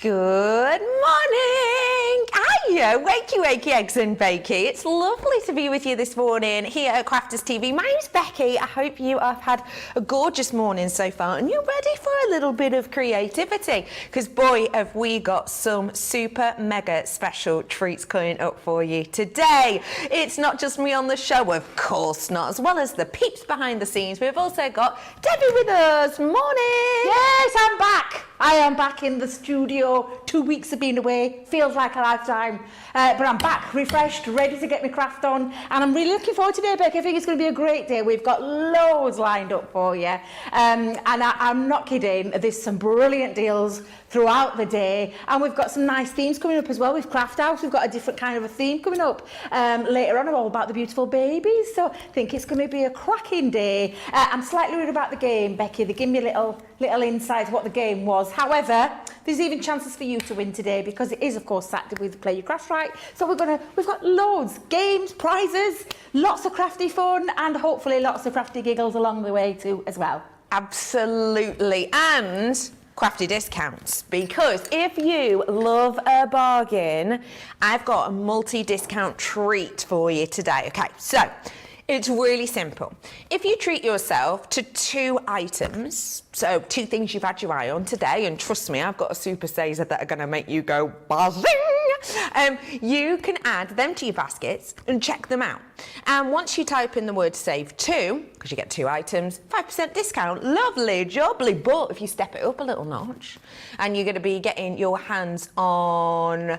Good morning! Hiya, wakey eggs and bakey. It's lovely to be with you this morning here at Crafters TV. My name's Becky. I hope you have had a gorgeous morning so far and you're ready for a little bit of creativity, because boy have we got some super mega special treats coming up for you today. It's not just me on the show, of course not, as well as the peeps behind the scenes. We've also got Debbie with us. Morning! Yes, I'm back. I am back in the studio. 2 weeks of being away feels like a lifetime, but I'm back, refreshed, ready to get my craft on, and I'm really looking forward to today, Becky. I think it's going to be a great day. We've got loads lined up for you, and I'm not kidding. There's some brilliant deals throughout the day, and we've got some nice themes coming up as well. With Craft House, we've got a different kind of a theme coming up later on, all about the beautiful babies. So I think it's going to be a cracking day. I'm slightly worried about the game, Becky. They give me little insights what the game was. However, there's even chances for you to win today, because it is, of course, Saturday with Play Your Craft Right. So we've got loads, games, prizes, lots of crafty fun, and hopefully lots of crafty giggles along the way too as well. Absolutely, and crafty discounts, because if you love a bargain, I've got a multi-discount treat for you today. Okay, so it's really simple. If you treat yourself to 2 items, so 2 things you've had your eye on today, and trust me, I've got a super saver that are going to make you go buzzing. You can add them to your baskets and check them out. And once you type in the word save 2, because you get 2 items, 5% discount, lovely jubbly. But if you step it up a little notch, and you're going to be getting your hands on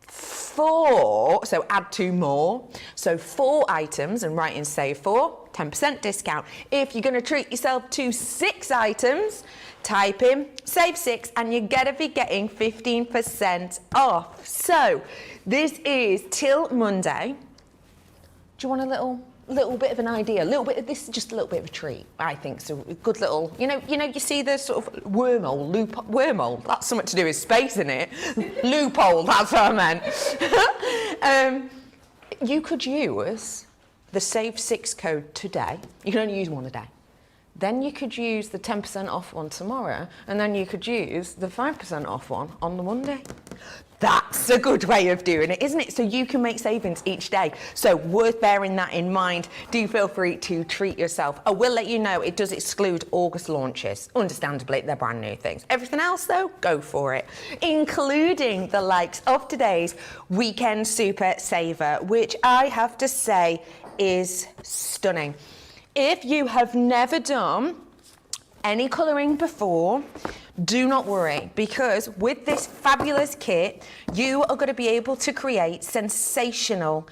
4, so add 2 more, so 4 items, and write in save 4, 10% discount. If you're going to treat yourself to 6 items, type in save 6 and you're going to be getting 15% off. So this is till Monday. Do you want a little bit of an idea? A little bit of this is just a little bit of a treat, I think. So a good little, you you see the sort of wormhole, that's something to do with space, isn't it? Loophole, that's what I meant. You could use the save 6 code today. You can only use one a day. Then you could use the 10% off one tomorrow, and then you could use the 5% off one on the Monday. That's a good way of doing it, isn't it? So you can make savings each day. So worth bearing that in mind. Do feel free to treat yourself. I will let you know it does exclude August launches. Understandably, they're brand new things. Everything else though, go for it. Including the likes of today's Weekend Super Saver, which I have to say is stunning. If you have never done any colouring before, do not worry, because with this fabulous kit, you are going to be able to create sensational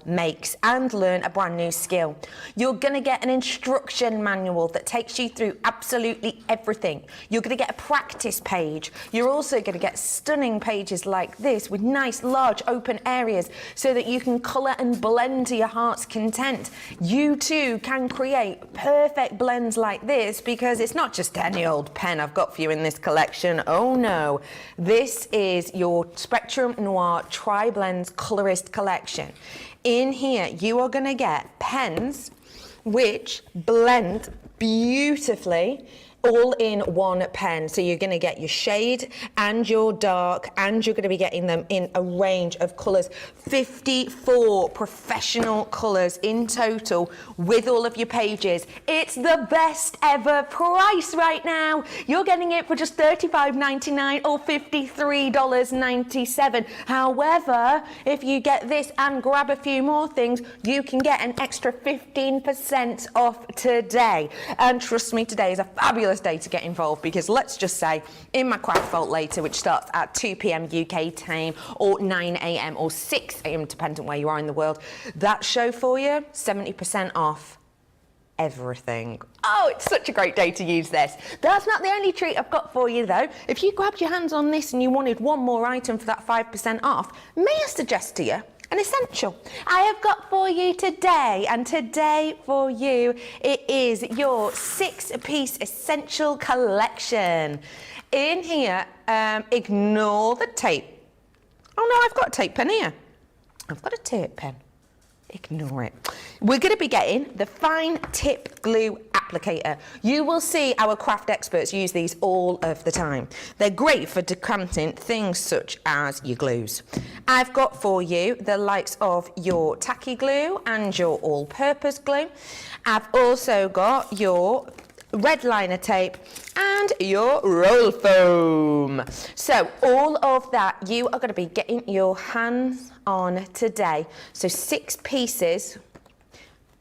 makes and learn a brand new skill. You're going to get an instruction manual that takes you through absolutely everything. You're going to get a practice page. You're also going to get stunning pages like this with nice large open areas so that you can colour and blend to your heart's content. You too can create perfect blends like this, because it's not just any old pen I've got for you in this collection. Oh no, this is your Spectrum Noir Tri-Blends Colorist collection. In here you are going to get pens which blend beautifully all in one pen. So you're going to get your shade and your dark, and you're going to be getting them in a range of colours. 54 professional colours in total with all of your pages. It's the best ever price right now. You're getting it for just $35.99 or $53.97. However, if you get this and grab a few more things, you can get an extra 15% off today. And trust me, today is a fabulous day to get involved, because let's just say in my craft vault later, which starts at 2 p.m. UK time or 9 a.m. or 6 a.m. depending where you are in the world, that show for you 70% off everything. Oh, it's such a great day to use this. That's not the only treat I've got for you though. If you grabbed your hands on this and you wanted one more item for that 5% off, may I suggest to you an essential I have got for you today, and today for you it is your 6-piece essential collection. In here, ignore the tape. Oh no, I've got a tape pen here. I've got a tape pen. Ignore it. We're going to be getting the fine tip glue applicator. applicator. You will see our craft experts use these all of the time. They're great for decanting things such as your glues. I've got for you the likes of your tacky glue and your all-purpose glue. I've also got your red liner tape and your roll foam. So all of that you are going to be getting your hands on today. So 6 pieces,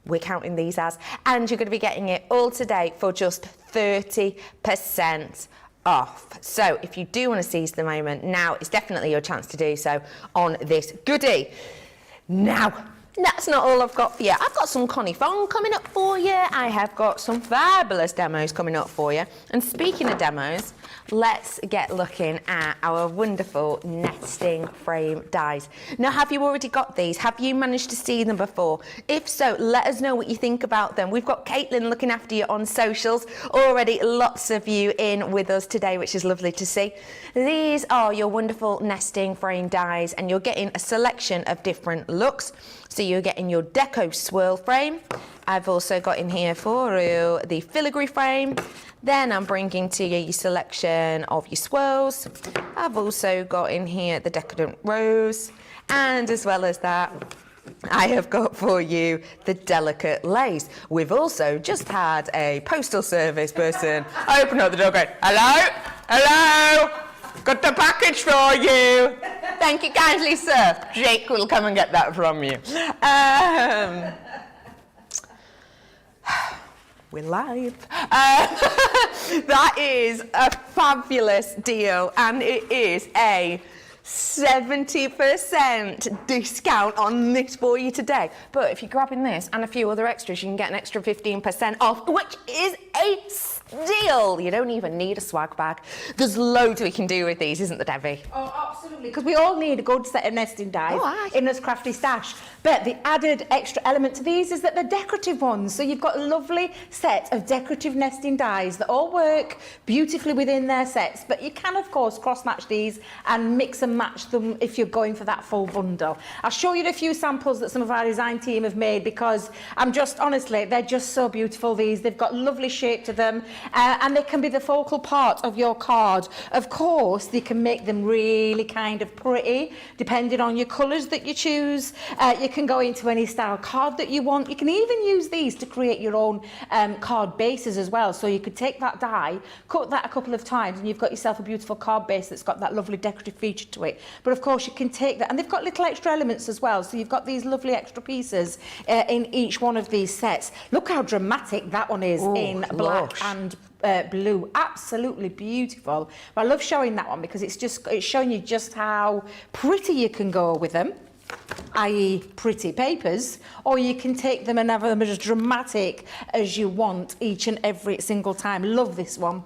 we're counting these as, and you're going to be getting it all today for just 30% off. So if you do want to seize the moment, now is definitely your chance to do so on this goodie. Now, that's not all I've got for you. I've got some Connie Fong coming up for you. I have got some fabulous demos coming up for you. And speaking of demos, let's get looking at our wonderful nesting frame dies. Now, have you already got these? Have you managed to see them before? If so, let us know what you think about them. We've got Caitlin looking after you on socials. Already lots of you in with us today, which is lovely to see. These are your wonderful nesting frame dies, and you're getting a selection of different looks. So you're getting your deco swirl frame. I've also got in here for you the filigree frame. Then I'm bringing to you your selection of your swirls. I've also got in here the decadent rose. And as well as that, I have got for you the delicate lace. We've also just had a postal service person open up the door going, hello, hello, got the package for you. Thank you kindly, sir. Jake will come and get that from you. We're live. That is a fabulous deal, and it is a 70% discount on this for you today. But if you're grabbing this and a few other extras, you can get an extra 15% off, which is a steal. You don't even need a swag bag. There's loads we can do with these, isn't there, Debbie? Oh, absolutely, because we all need a good set of nesting dies in this crafty stash. But the added extra element to these is that they're decorative ones. So you've got a lovely set of decorative nesting dies that all work beautifully within their sets. But you can, of course, cross-match these and mix and match them if you're going for that full bundle. I'll show you a few samples that some of our design team have made, because honestly, they're just so beautiful, these. They've got lovely shape to them. And they can be the focal part of your card. Of course, they can make them really kind of pretty, depending on your colours that you choose. You can go into any style card that you want. You can even use these to create your own card bases as well. So you could take that die, cut that a couple of times, and you've got yourself a beautiful card base that's got that lovely decorative feature to it. But of course, you can take that, and they've got little extra elements as well. So you've got these lovely extra pieces in each one of these sets. Look how dramatic that one is. Ooh, in black and blue. Absolutely beautiful. But I love showing that one because it's showing you just how pretty you can go with them, i.e. pretty papers, or you can take them and have them as dramatic as you want each and every single time. Love this one.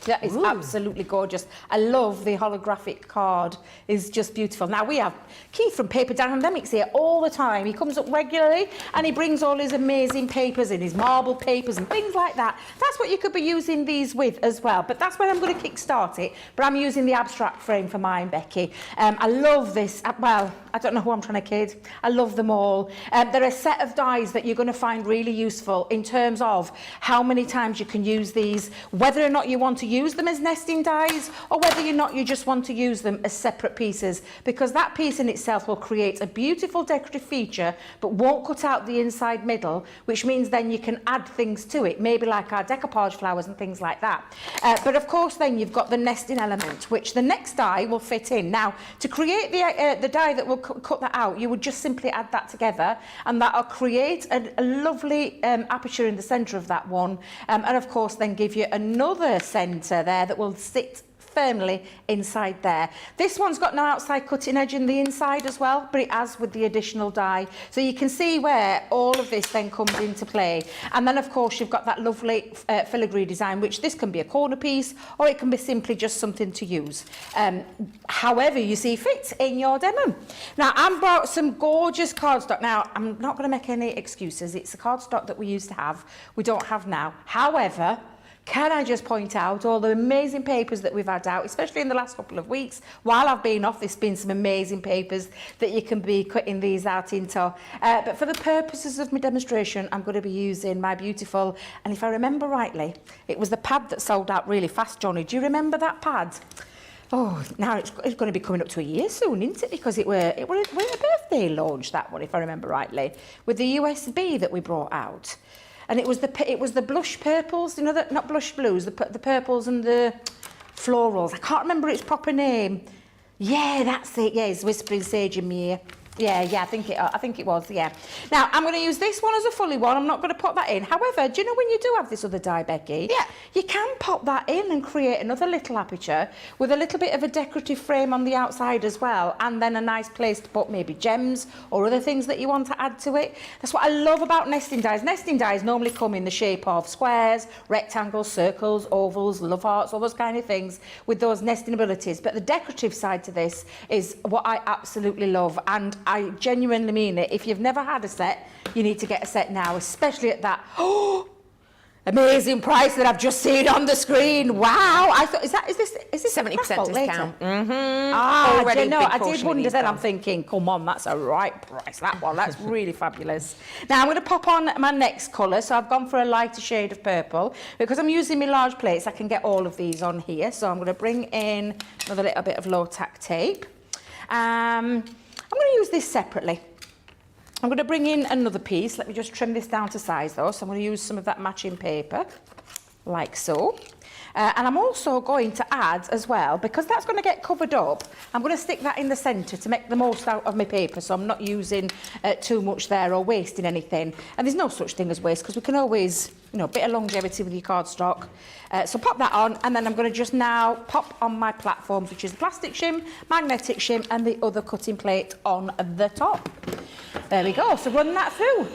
That is absolutely gorgeous. I love the holographic card. It's just beautiful. Now, we have Keith from Paper Dynamics here all the time. He comes up regularly and he brings all his amazing papers in, his marble papers and things like that. That's what you could be using these with as well. But that's where I'm going to kick-start it. But I'm using the abstract frame for mine, Becky. I love this. Well, I don't know who I'm trying to kid. I love them all. They're a set of dies that you're going to find really useful in terms of how many times you can use these, whether or not you want to use them as nesting dies, or whether or not you just want to use them as separate pieces, because that piece in itself will create a beautiful decorative feature but won't cut out the inside middle, which means then you can add things to it, maybe like our decoupage flowers and things like that. But of course then you've got the nesting element, which the next die will fit in. Now, to create the die that will cut that out, you would just simply add that together, and that'll create a lovely aperture in the centre of that one, and of course then give you another centre there that will sit firmly inside there. This one's got no outside cutting edge in the inside as well, but it has with the additional die. So you can see where all of this then comes into play. And then of course you've got that lovely filigree design, which this can be a corner piece or it can be simply just something to use. However you see fit in your demo. Now I've brought some gorgeous cardstock. Now I'm not going to make any excuses. It's a cardstock that we used to have. We don't have now. However, can I just point out all the amazing papers that we've had out, especially in the last couple of weeks. While I've been off, there's been some amazing papers that you can be cutting these out into. But for the purposes of my demonstration, I'm going to be using my beautiful, and if I remember rightly, it was the pad that sold out really fast, Johnny. Do you remember that pad? Oh, now it's going to be coming up to a year soon, isn't it? Because it were a birthday launch, that one, if I remember rightly, with the USB that we brought out. And it was the blush purples, you know, not blush blues, the purples and the florals. I can't remember its proper name. Yeah, that's it. Yeah, it's Whispering Sage in my ear. Yeah, I think it was, yeah. Now, I'm going to use this one as a fully one. I'm not going to put that in. However, do you know when you do have this other die, Becky? Yeah. You can pop that in and create another little aperture with a little bit of a decorative frame on the outside as well, and then a nice place to put maybe gems or other things that you want to add to it. That's what I love about nesting dies. Nesting dies normally come in the shape of squares, rectangles, circles, ovals, love hearts, all those kind of things with those nesting abilities. But the decorative side to this is what I absolutely love, and I genuinely mean it. If you've never had a set, you need to get a set now, especially at that amazing price that I've just seen on the screen. Wow! I thought, is this 70% discount? Already, you know, I did wonder then. I'm thinking, come on, that's a right price. That one, that's really fabulous. Now I'm going to pop on my next colour. So I've gone for a lighter shade of purple because I'm using my large plates. I can get all of these on here. So I'm going to bring in another little bit of low tack tape. I'm going to use this separately. I'm going to bring in another piece. Let me just trim this down to size though. So I'm going to use some of that matching paper, like so. And I'm also going to add as well, because that's going to get covered up, I'm going to stick that in the centre to make the most out of my paper, so I'm not using too much there or wasting anything. And there's no such thing as waste, because we can always, you know, a bit of longevity with your cardstock. So pop that on, and then I'm going to just now pop on my platforms, which is plastic shim, magnetic shim, and the other cutting plate on the top. There we go. So run that through.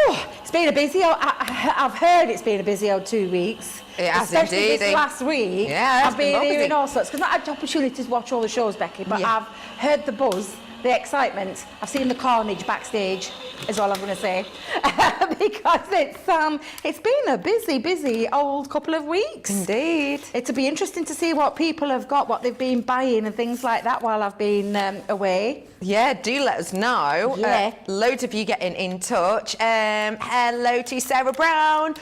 Oh, it's been a busy old, I've heard it's been a busy old 2 weeks. It has especially indeed. This last week. Yeah, I've been hearing all sorts, because I've not had the opportunity to watch all the shows, Becky, but yeah. I've heard the buzz, the excitement. I've seen the carnage backstage, is all I'm going to say. Because it's been a busy old couple of weeks. Indeed. It'll be interesting to see what people have got, what they've been buying and things like that while I've been away. Yeah, do let us know. Yeah. Loads of you getting in touch. Hello to Sarah Brown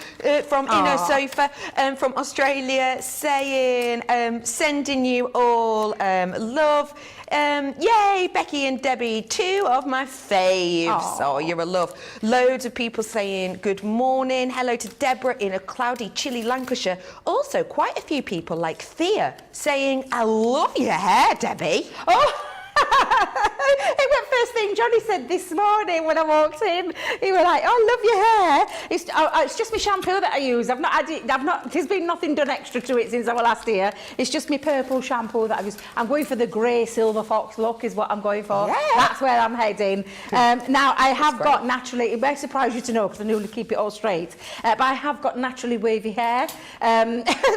from Inner Sofa from Australia, saying, sending you all love. Yay, Becky and Debbie, 2 of my faves. Oh, you're a love. Loads of people saying good morning. Hello to Deborah in a cloudy, chilly Lancashire. Also, quite a few people like Thea saying, I love your hair, Debbie. Oh. It went first thing Johnny said this morning when I walked in. He was like, "Oh, I love your hair. It's just my shampoo that I use. There's been nothing done extra to it since I was last here. It's just my purple shampoo that I use. I'm going for the grey silver fox look is what I'm going for. Yeah. That's where I'm heading. Now I have got naturally. It may surprise you to know because I normally keep it all straight. But I have got naturally wavy hair.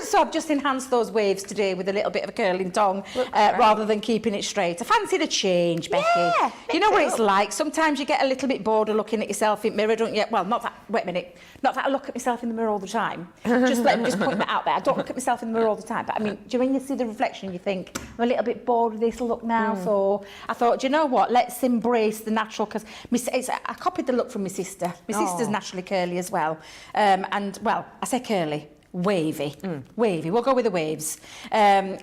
So I've just enhanced those waves today with a little bit of a curling tongue rather than keeping it straight. I fancied a change, Becky. Yeah, you know what it's like? Sometimes you get a little bit bored of looking at yourself in the mirror, don't you? Well, not that, wait a minute. Not that I look at myself in the mirror all the time. Just putting that out there. I don't look at myself in the mirror all the time. But I mean, do you when you see the reflection, you think, I'm a little bit bored with this look now. So I thought, do you know what? Let's embrace the natural, because I copied the look from my sister. My sister's naturally curly as well. And, well, I say curly. Wavy. We'll go with the waves. And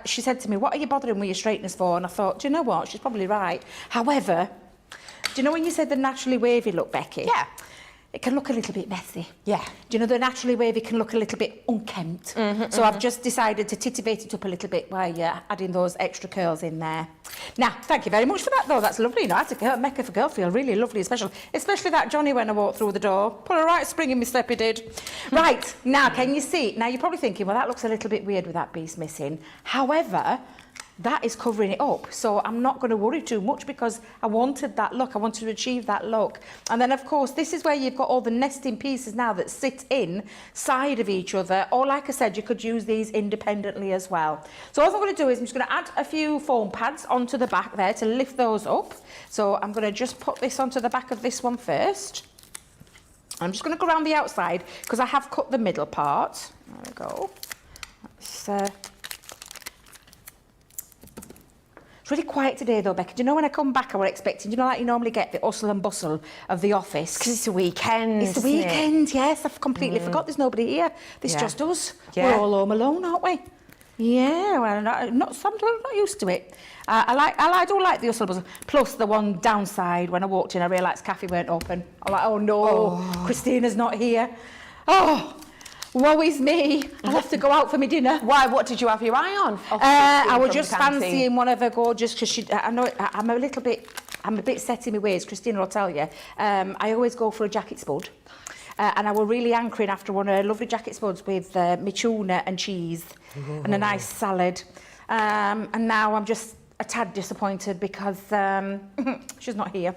she said to me, what are you bothering with your straighteners for? And I thought, do you know what? She's probably right. However, do you know when you said the naturally wavy look, Becky? Yeah. It can look a little bit messy. Yeah. Do you know the naturally wavy can look a little bit unkempt? So I've just decided to titivate it up a little bit by adding those extra curls in there. Now, thank you very much for that, though. That's lovely. You know, I had to make a girl feel really lovely, especially that Johnny when I walked through the door. Put a right spring in my step, he did. Right, now, can you see? Now, you're probably thinking, well, that looks a little bit weird with that piece missing. However, that is covering it up, so I'm not going to worry too much because I wanted that look. I wanted to achieve that look. And then, of course, this is where you've got all the nesting pieces now that sit inside of each other. Or, like I said, you could use these independently as well. So all I'm going to do is I'm just going to add a few foam pads onto the back there to lift those up. So I'm going to just put this onto the back of this one first. I'm just going to go around the outside because I have cut the middle part. There we go. It's really quiet today though, Becky. Do you know when I come back I was expecting, like you normally get the hustle and bustle of the office? Because it's a weekend. It's the weekend, yes. I've completely forgot there's nobody here. This just us. We're all home alone, aren't we? Yeah, well, I'm not used to it. I do like the hustle bustle. Plus, the one downside, when I walked in, I realised cafe weren't open. I'm like, oh no, Christina's not here. Oh, woe is me. I'll have to go out for my dinner. Why? What did you have your eye on? I was just fancying one of her gorgeous, because I know I'm a bit set in my ways, Christina will tell you. I always go for a jacket spud. And I were really hankering after one of her lovely jacket spuds with my tuna and cheese and a nice salad. And now I'm just a tad disappointed because she's not here.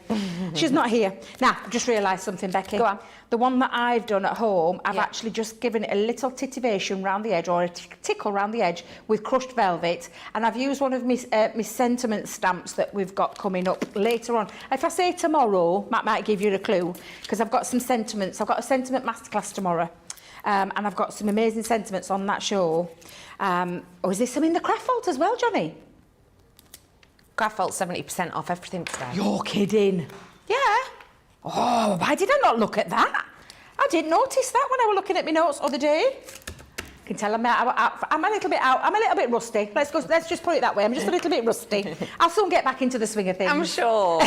She's not here. Now, I've just realised something, Becky. Go on. The one that I've done at home, I've actually just given it a little titivation round the edge, or a tickle round the edge with crushed velvet, and I've used one of my sentiment stamps that we've got coming up later on. If I say tomorrow, Matt might give you a clue, because I've got some sentiments. I've got a sentiment masterclass tomorrow, and I've got some amazing sentiments on that show. Is there some in the craft vault as well, Johnny? Craft vault 70% off everything today. You're kidding. Yeah. Oh, why did I not look at that? I didn't notice that when I was looking at my notes the other day. You can tell I'm a little bit out. I'm a little bit rusty. Let's just put it that way. I'm just a little bit rusty. I'll soon get back into the swing of things. I'm sure.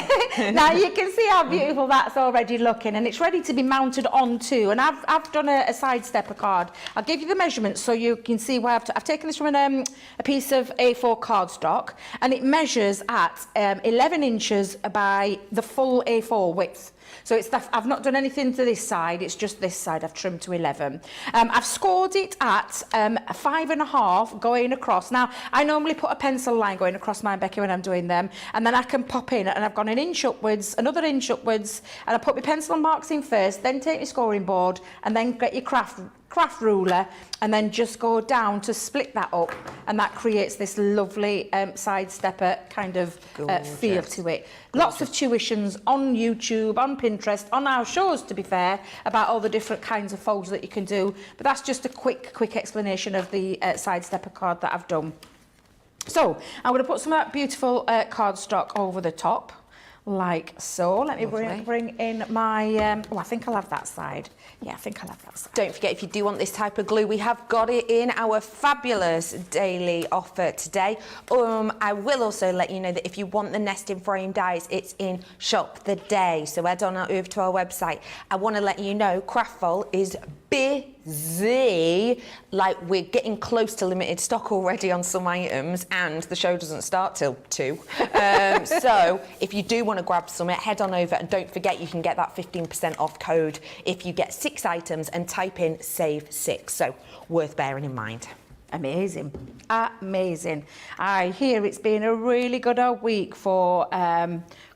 Now you can see how beautiful that's already looking, and it's ready to be mounted onto. And I've done a side stepper card. I'll give you the measurements so you can see where I've taken this from a piece of A4 cardstock, and it measures at 11 inches by the full A4 width. So I've not done anything to this side, it's just this side I've trimmed to 11. I've scored it at 5.5 going across. Now, I normally put a pencil line going across mine, Becky, when I'm doing them, and then I can pop in, and I've gone an inch upwards, another inch upwards, and I put my pencil marks in first, then take your scoring board, and then get your craft ruler, and then just go down to split that up, and that creates this lovely side stepper kind of feel to it. Lots of tuitions on YouTube, on Pinterest, on our shows, to be fair, about all the different kinds of folds that you can do, but that's just a quick explanation of the side stepper card that I've done. So I'm going to put some of that beautiful cardstock over the top, like so. Let me bring in my, I think I'll have that side. Yeah, I think I'll have that side. Don't forget, if you do want this type of glue, we have got it in our fabulous daily offer today. I will also let you know that if you want the nesting frame dies, it's in Shop the Day. So head on over to our website. I want to let you know, Craft Vault is busy. Like, we're getting close to limited stock already on some items, and the show doesn't start till 2. So if you do want to grab some, head on over, and don't forget you can get that 15% off code if you get 6 items and type in SAVE6. So worth bearing in mind. Amazing. I hear it's been a really good week for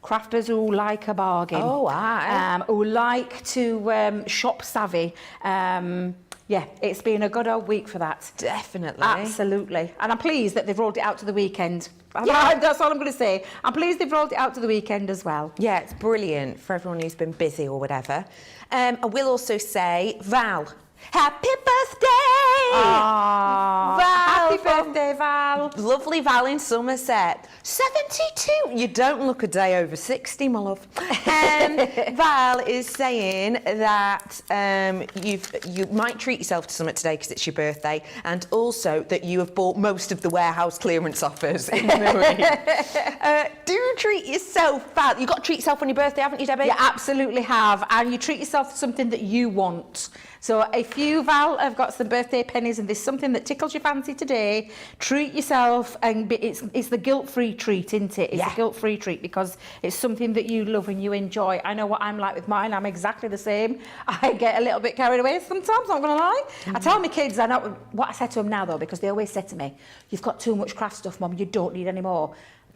crafters who like a bargain. Who like to shop savvy. Yeah, it's been a good old week for that. Definitely. Absolutely. And I'm pleased that they've rolled it out to the weekend. Yeah. That's all I'm going to say. I'm pleased they've rolled it out to the weekend as well. Yeah, it's brilliant for everyone who's been busy or whatever. I will also say, Val, happy birthday! Val, happy birthday, Val. Lovely Val in Somerset. 72. You don't look a day over 60, my love. Val is saying that you might treat yourself to something today because it's your birthday, and also that you have bought most of the warehouse clearance offers in the week. Do treat yourself, Val. You've got to treat yourself on your birthday, haven't you, Debbie? You absolutely have. And you treat yourself to something that you want. So if you, Val, have got some birthday pennies and there's something that tickles your fancy today, treat yourself, and it's the guilt-free treat, isn't it? It's a guilt-free treat because it's something that you love and you enjoy. I know what I'm like with mine. I'm exactly the same. I get a little bit carried away sometimes, not going to lie. I tell my kids, I know what I said to them now, though, because they always say to me, you've got too much craft stuff, Mum, you don't need any more.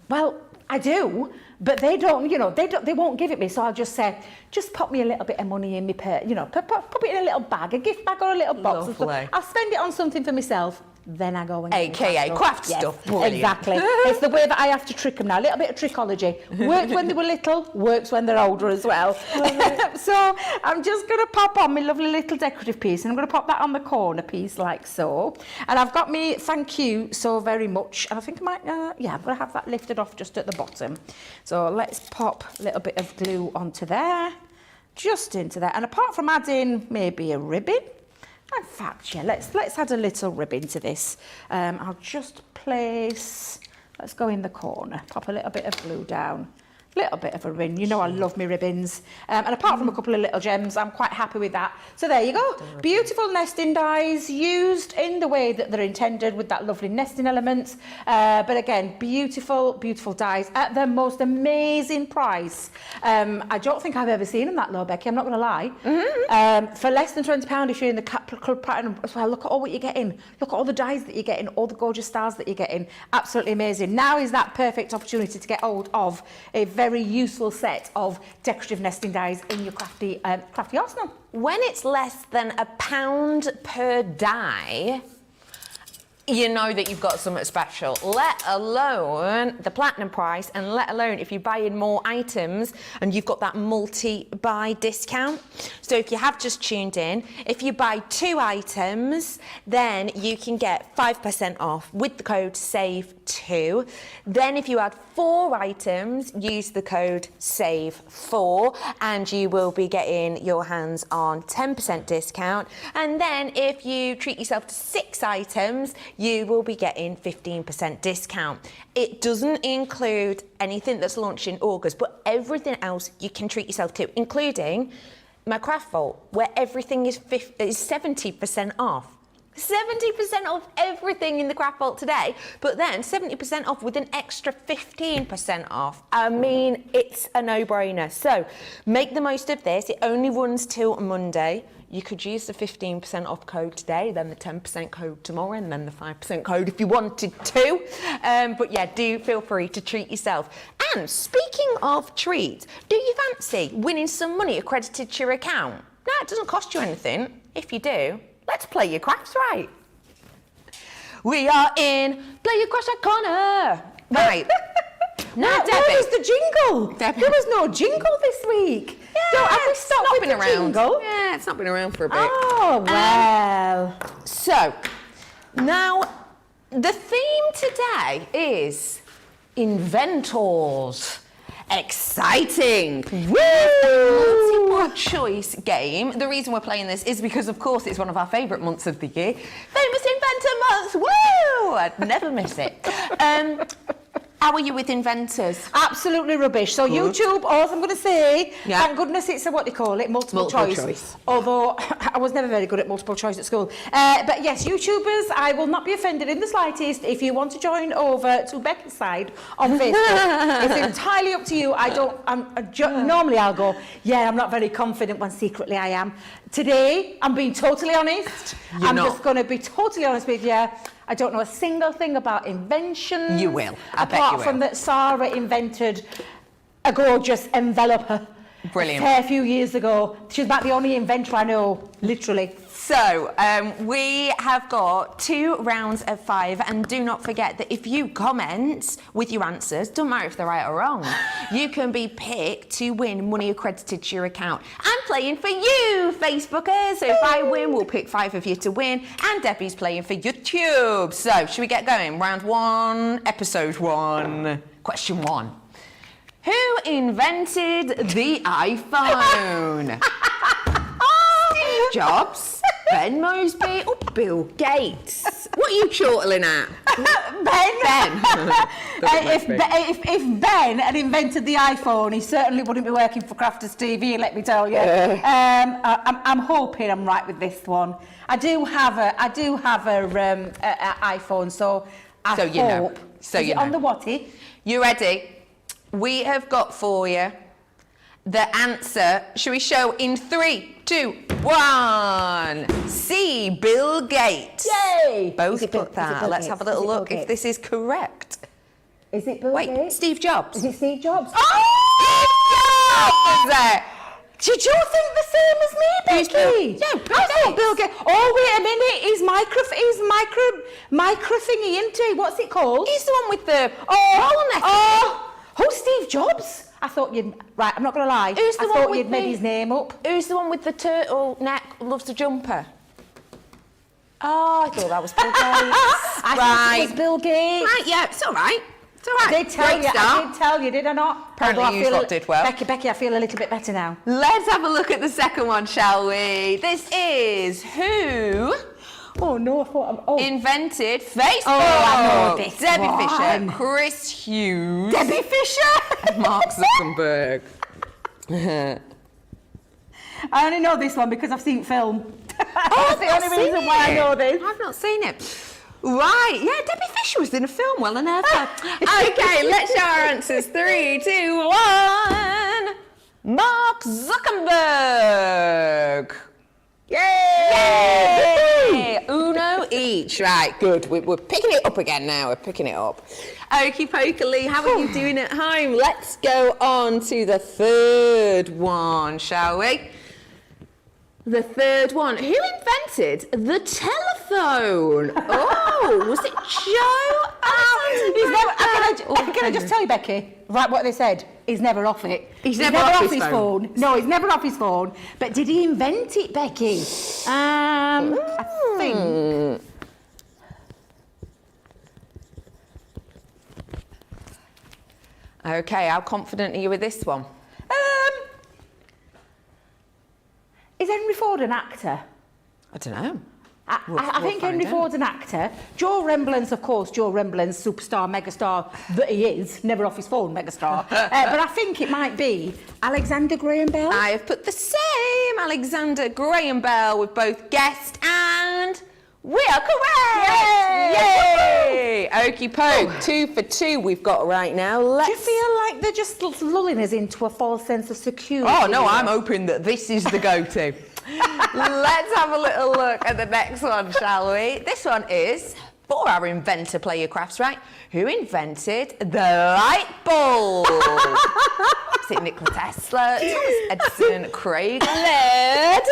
Well, I do, but they don't, they won't give it me. So I'll just say, just pop me a little bit of money in my purse, pop it in a little bag, a gift bag or a little box. Lovely. I'll spend it on something for myself. then I go and get AKA craft Yes, stuff. Brilliant. exactly. It's the way that I have to trick them now. A little bit of trickology. Worked when they were little, works when they're older as well. So I'm just going to pop on my lovely little decorative piece, and I'm going to pop that on the corner piece like so. And I've got me thank you so very much. And I think I might, yeah, I'm going to have that lifted off just at the bottom. So let's pop a little bit of glue onto there, just into there. And apart from adding maybe a ribbon, in fact, yeah, let's add a little ribbon to this. I'll just place, let's go in the corner, pop a little bit of glue down, little bit of a ribbon. You know I love my ribbons. And apart from a couple of little gems, I'm quite happy with that. So there you go. Beautiful nesting dies used in the way that they're intended with that lovely nesting element. But again, beautiful, beautiful dies at the most amazing price. I don't think I've ever seen them that low, Becky, I'm not going to lie. For less than £20 if you're in the Club Platinum as well, look at all what you're getting. Look at all the dies that you're getting, all the gorgeous stars that you're getting. Absolutely amazing. Now is that perfect opportunity to get hold of a very useful set of decorative nesting dies in your crafty arsenal. When it's less than £1 per die, you know that you've got something special, let alone the platinum price, and let alone if you buy in more items and you've got that multi-buy discount. So if you have just tuned in, if you buy 2 items, then you can get 5% off with the code SAVE2. Then if you add 4 items, use the code SAVE4 and you will be getting your hands on 10% discount. And then if you treat yourself to 6 items, you will be getting 15% discount. It doesn't include anything that's launched in August, but everything else you can treat yourself to, including my craft vault, where everything is 70% off. 70% off everything in the craft vault today, but then 70% off with an extra 15% off. I mean, it's a no-brainer. So make the most of this. It only runs till Monday. You could use the 15% off code today, then the 10% code tomorrow, and then the 5% code if you wanted to. But yeah, do feel free to treat yourself. And speaking of treats, do you fancy winning some money accredited to your account? No, it doesn't cost you anything. If you do, let's play your crafts right. We are in Play Your Crafts Right corner. Right. Now, Debbie. Where was the jingle? Debbie. There was no jingle this week. Yeah, Have we stopped with the jingle? Yeah, it's not been around for a bit. Oh, well. So, now, the theme today is Inventors. Exciting! Woo! Multiple choice game. The reason we're playing this is because, of course, it's one of our favourite months of the year. Famous Inventor Month! Woo! I'd never miss it. How are you with inventors? Absolutely rubbish. So Good. YouTube, all I'm going to say, Yeah. thank goodness it's a, what do you call it, multiple Multiple choice. choice. Although I was never very good at multiple choice at school. But yes, YouTubers, I will not be offended in the slightest if you want to join over to Becky's side on Facebook. It's entirely up to you. Normally I'll go, yeah, I'm not very confident when secretly I am. Today, I'm being totally honest. You're not. Just going to be totally honest with you. I don't know a single thing about inventions. You will. I bet you apart will. from that Sarah invented a gorgeous enveloper. Brilliant. A fair few years ago. She's about the only inventor I know, literally. So, we have got 2 rounds of 5, and do not forget that if you comment with your answers, don't matter if they're right or wrong, you can be picked to win money accredited to your account. I'm playing for you, Facebookers. So if I win, we'll pick 5 of you to win, and Debbie's playing for YouTube. So, should we get going? Round 1, episode 1, question 1. Who invented the iPhone? Steve Jobs, Ben Mosby, or Bill Gates? What are you chortling at? If Ben had invented the iPhone, he certainly wouldn't be working for Crafters TV, let me tell you. I'm hoping I'm right with this one. I do have a iPhone, so I hope. You know. So Is you it know. on the watty? You ready? We have got for you the answer. Shall we show in 3, 2, 1? C. Bill Gates. Yay! Both Is it Bill- put is it that. Bill Let's Gates? have a Is little it Bill look if Gates? this is correct. Is it Bill Wait, Gates? Steve Jobs. Is it Steve Jobs? Oh! Steve Jobs! Did you think the same as me, Who's Becky? Bill? Yeah, I thought Bill Gates. Oh, wait a minute. He's micro thingy, isn't he? What's it called? He's the one with the Who's Steve Jobs? I thought you'd... Right, I'm not going to lie. Who's the I one thought with you'd made the- his name up. Who's the one with the turtleneck, loves a jumper? Oh, I thought that was Bill Gates. I thought it was Bill Gates. Right, yeah, it's all right. It's all right. I did tell you, did I not? Apparently Although I you feel lot did well. Becky, I feel a little bit better now. Let's have a look at the second one, shall we? This is who Oh, no, I thought... invented Facebook. Oh, I know this Debbie one. Fisher, Chris Hughes, Debbie Fisher? Mark Zuckerberg. I only know this one because I've seen film. Oh, That's the only reason why I know this. I've not seen it. Right, yeah, Debbie Fisher was in a film, well and ever. Okay, let's show our answers. 3, 2, 1. Mark Zuckerberg. Yay! Uno each. Right, good. We're picking it up again now. We're picking it up. Okie pokely, how are you doing at home? Let's go on to the third one, shall we? The third one. Who invented the telephone? Oh, was it Joe? Can I just tell you, Becky, right, what they said? He's never off it. He's never off his phone. No, he's never off his phone. But did he invent it, Becky? I think... Okay, how confident are you with this one? Is Henry Ford an actor? I don't know. I think Henry Ford's an actor. Joe Remblance, of course, Joe Remblance, superstar, megastar that he is, never off his phone, megastar. But I think it might be Alexander Graham Bell. I have put the same Alexander Graham Bell with both guessed and we are correct! Yay! Okie poke, 2 for 2 we've got right now. Do you feel like they're just lulling us into a false sense of security? Oh no, I'm hoping that this is the go-to. Let's have a little look at the next one, shall we? This one is for our inventor, play your crafts, right? Who invented the light bulb? Is it Nikola Tesla, Thomas Edison, Craig Laird?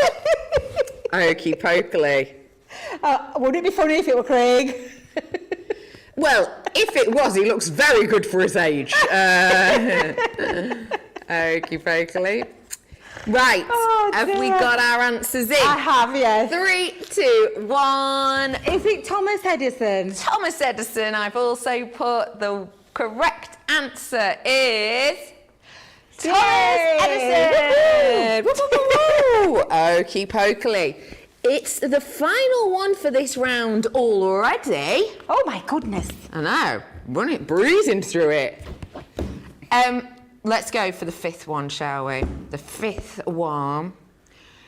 Okie pokely. Would it be funny if it were Craig? Well, if it was, he looks very good for his age. Okie pokely. Right, have we got our answers in? I have, yes. 3, 2, 1. Is it Thomas Edison? Thomas Edison. I've also put the correct answer is Thomas Edison. Woo, woo, woo, woo. Okie pokely. It's the final one for this round already. Oh my goodness. I know, running, breezing through it. Let's go for the fifth one, shall we? The fifth one.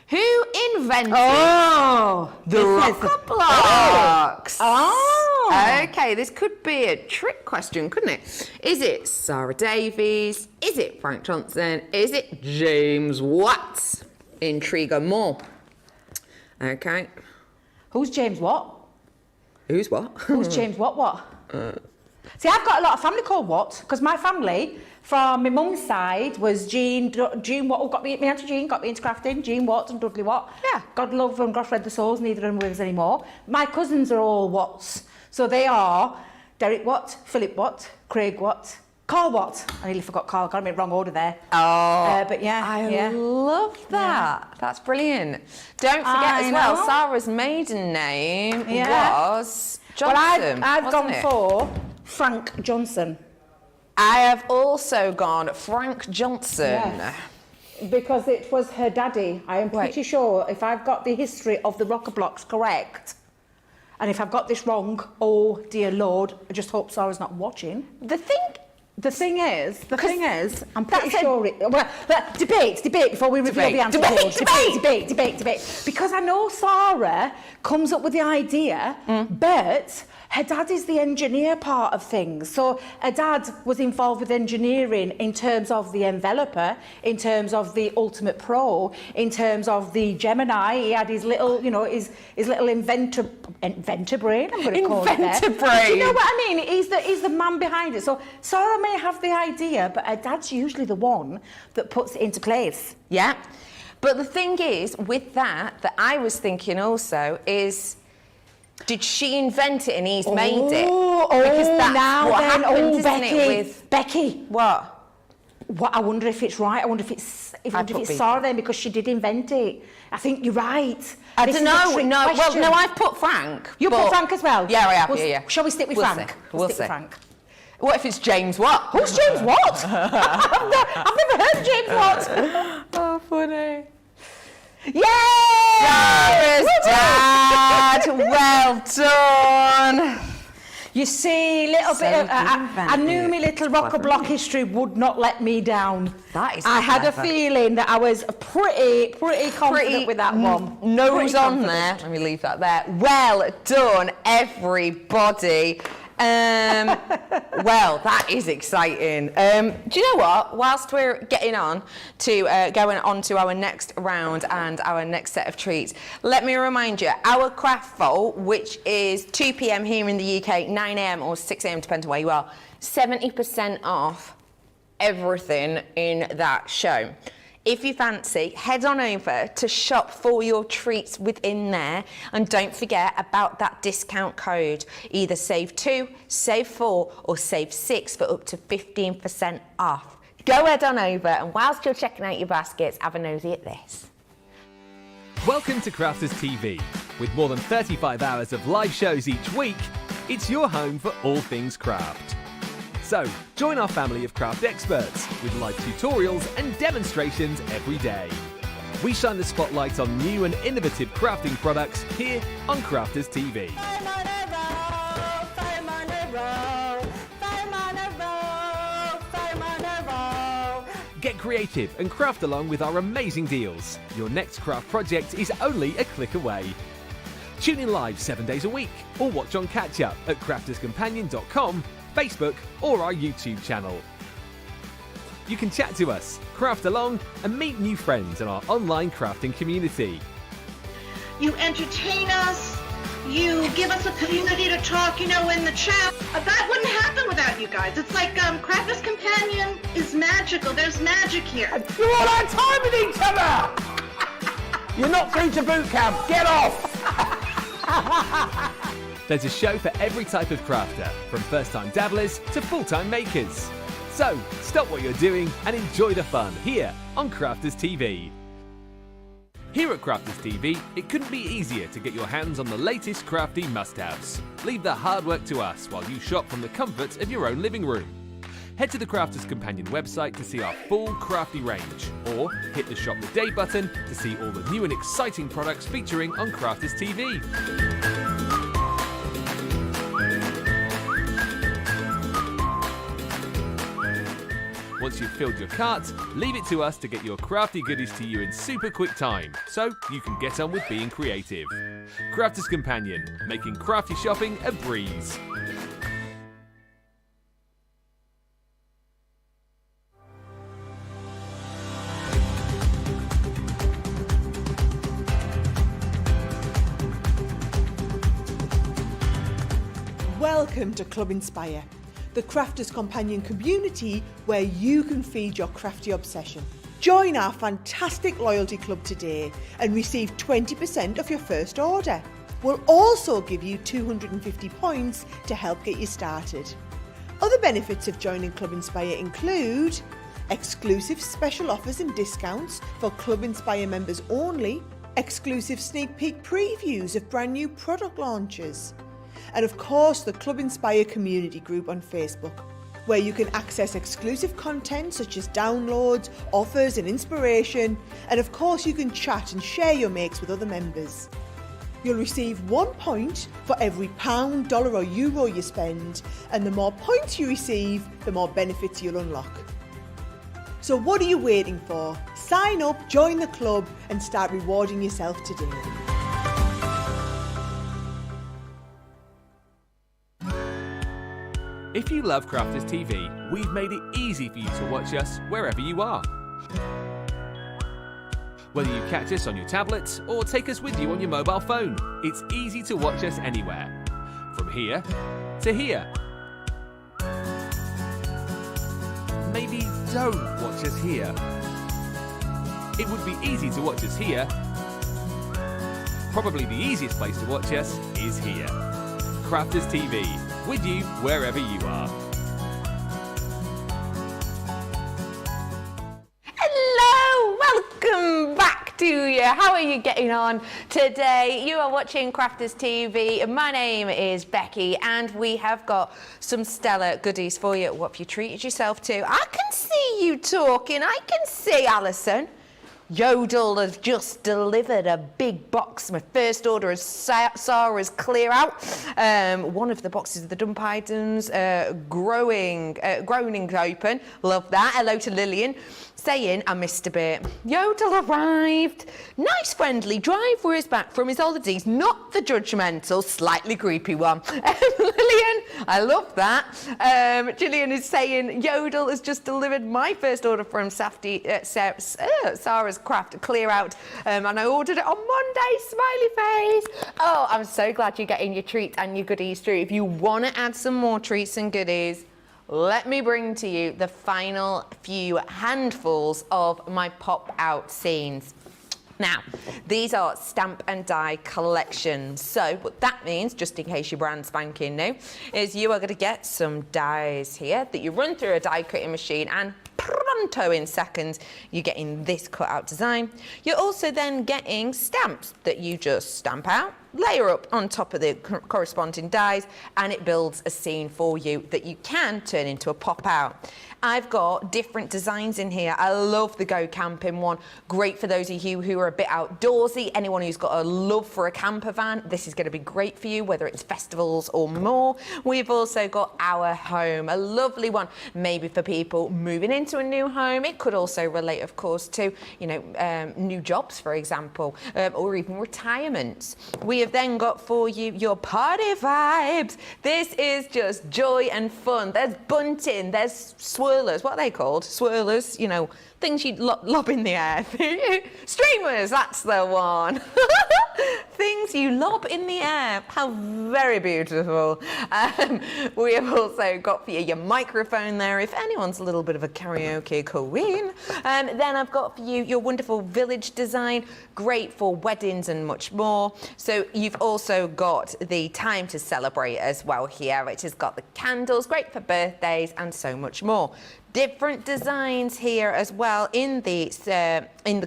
Who invented the rocker blocks? Oh. Okay, this could be a trick question, couldn't it? Is it Sarah Davies? Is it Frank Johnson? Is it James Watt? Intrigue more. Okay. Who's James what? Who's what? Who's James what? See, I've got a lot of family called Watt, because my family from my mum's side was Jean Watt, got me into Jean, got me into crafting, Jean Watt and Dudley Watt. Yeah. God love them, God fled the souls, neither of them with us anymore. My cousins are all Watts. So they are Derek Watt, Philip Watt, Craig Watt, Carl Watt. I nearly forgot Carl, got him in the wrong order there. Oh, but yeah, I love that. Yeah. That's brilliant. Don't forget as well, Sarah's maiden name was Johnson. Well, I've gone for Frank Johnson. I have also gone Frank Johnson. Yes. Because it was her daddy. I am pretty sure, if I've got the history of the rocker blocks correct, and if I've got this wrong, oh dear Lord, I just hope Sarah's not watching. The thing is, I'm pretty sure it... Well, debate before we reveal the answer. Debate. Because I know Sarah comes up with the idea, but her dad is the engineer part of things. So her dad was involved with engineering in terms of the enveloper, in terms of the Ultimate Pro, in terms of the Gemini. He had his little, his little inventor brain, I'm going to call it there. Brain. Do you know what I mean? He's the man behind it. So Sarah may have the idea, but her dad's usually the one that puts it into place. Yeah. But the thing is, with that I was thinking also is, did she invent it and he's made it? Because that's now what then. happens, isn't Becky, it? With Becky. what? I wonder if it's right. I wonder if it's Sarah then, because she did invent it. I think you're right. I This don't is a know. trick No, well, question. no, I've put Frank. You but- put Frank as well? Yeah, I have. Well, Yeah. Shall we stick with We'll Frank? see. We'll stick with Frank. What if it's James Watt? Who's James Watt? I've never heard of James Watt. Oh, funny. Yay! Sarah's dad. Well done. You see, little So bit of... you I knew invented my little it. rock-a-block history would not let me down. That is I had a clever. feeling that I was pretty confident with that one. Nose Pretty on confident. there. Let me leave that there. Well done, everybody. Well, that is exciting. Do you know what? Whilst we're getting on to going on to our next round and our next set of treats, let me remind you, our craft vault, which is 2 p.m. here in the UK, 9 a.m. or 6 a.m. depending on where you are, 70% off everything in that show. If you fancy, head on over to shop for your treats within there, and don't forget about that discount code. Either save 2, save 4 or save 6 for up to 15% off. Go head on over, and whilst you're checking out your baskets, have a nosy at this. Welcome to Crafters TV. With more than 35 hours of live shows each week, it's your home for all things craft. So, join our family of craft experts with live tutorials and demonstrations every day. We shine the spotlight on new and innovative crafting products here on Crafters TV. Get creative and craft along with our amazing deals. Your next craft project is only a click away. Tune in live 7 days a week or watch on catch up at crafterscompanion.com, Facebook or our YouTube channel. You can chat to us, craft along and meet new friends in our online crafting community. You entertain us, you give us a community to talk, in the chat. That wouldn't happen without you guys. It's like Crafter's Companion is magical. There's magic here. You're all on time with each other! You're not through to boot camp. Get off! There's a show for every type of crafter, from first-time dabblers to full-time makers. So, stop what you're doing and enjoy the fun here on Crafters TV. Here at Crafters TV, it couldn't be easier to get your hands on the latest crafty must-haves. Leave the hard work to us while you shop from the comfort of your own living room. Head to the Crafters Companion website to see our full crafty range, or hit the Shop the Day button to see all the new and exciting products featuring on Crafters TV. Once you've filled your cart, leave it to us to get your crafty goodies to you in super quick time, so you can get on with being creative. Crafters Companion, making crafty shopping a breeze. Welcome to Club Inspire, the Crafters Companion community where you can feed your crafty obsession. Join our fantastic loyalty club today and receive 20% off your first order. We'll also give you 250 points to help get you started. Other benefits of joining Club Inspire include exclusive special offers and discounts for Club Inspire members only, exclusive sneak peek previews of brand new product launches, and of course the Club Inspire community group on Facebook, where you can access exclusive content such as downloads, offers and inspiration, and of course you can chat and share your makes with other members. You'll receive 1 point for every £1, dollar or euro you spend, and the more points you receive, the more benefits you'll unlock. So what are you waiting for? Sign up, join the club and start rewarding yourself today. If you love Crafters TV, we've made it easy for you to watch us wherever you are. Whether you catch us on your tablet or take us with you on your mobile phone, it's easy to watch us anywhere. From here to here. Maybe don't watch us here. It would be easy to watch us here. Probably the easiest place to watch us is here. Crafters TV, with you wherever you are. Hello, welcome back to you. How are you getting on today? You are watching Crafters TV. My name is Becky and we have got some stellar goodies for you. What have you treated yourself to? I can see you talking. I can see Alison. Yodel has just delivered a big box. My first order is Sarah's clear out. One of the boxes of the dump items, groaning open. Love that. Hello to Lillian. Saying I missed a bit. Yodel arrived. Nice friendly driver's back from his holidays. Not the judgmental, slightly creepy one. Lillian, I love that. Gillian is saying Yodel has just delivered my first order from Sarah's Craft clear out. And I ordered it on Monday, smiley face. Oh, I'm so glad you're getting your treats and your goodies through. If you want to add some more treats and goodies, let me bring to you the final few handfuls of my pop-out scenes. Now, these are stamp and die collections. So what that means, just in case you're brand spanking new, is you are going to get some dies here that you run through a die cutting machine and pronto in seconds you're getting this cutout design. You're also then getting stamps that you just stamp out, layer up on top of the corresponding dies, and it builds a scene for you that you can turn into a pop out. I've got different designs in here. I love the Go Camping one. Great for those of you who are a bit outdoorsy. Anyone who's got a love for a camper van, this is going to be great for you, whether it's festivals or more. We've also got Our Home, a lovely one, maybe for people moving into a new home. It could also relate, of course, to, you know, new jobs, for example, or even retirements. We have then got for you your party vibes. This is just joy and fun. There's bunting, there's swirlers. What are they called? Swirlers, you know, things you'd lob in the air. Streamers, that's the one. Things you lob in the air. How very beautiful. We have also got for you your microphone there, if anyone's a little bit of a karaoke queen. Then I've got for you your wonderful village design, great for weddings and much more. So you've also got the time to celebrate as well here, which has got the candles, great for birthdays and so much more. Different designs here as well in the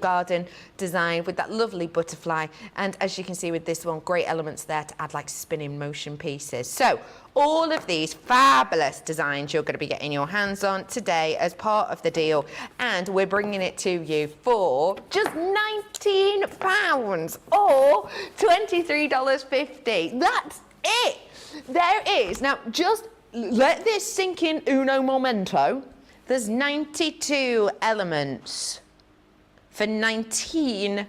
garden design with that lovely butterfly, and as you can see with this one, great elements there to add like spinning motion pieces. So all of these fabulous designs you're going to be getting your hands on today as part of the deal, and we're bringing it to you for just £19 or $23.50. That's it. There is. Now just let this sink in uno momento. There's 92 elements for £19.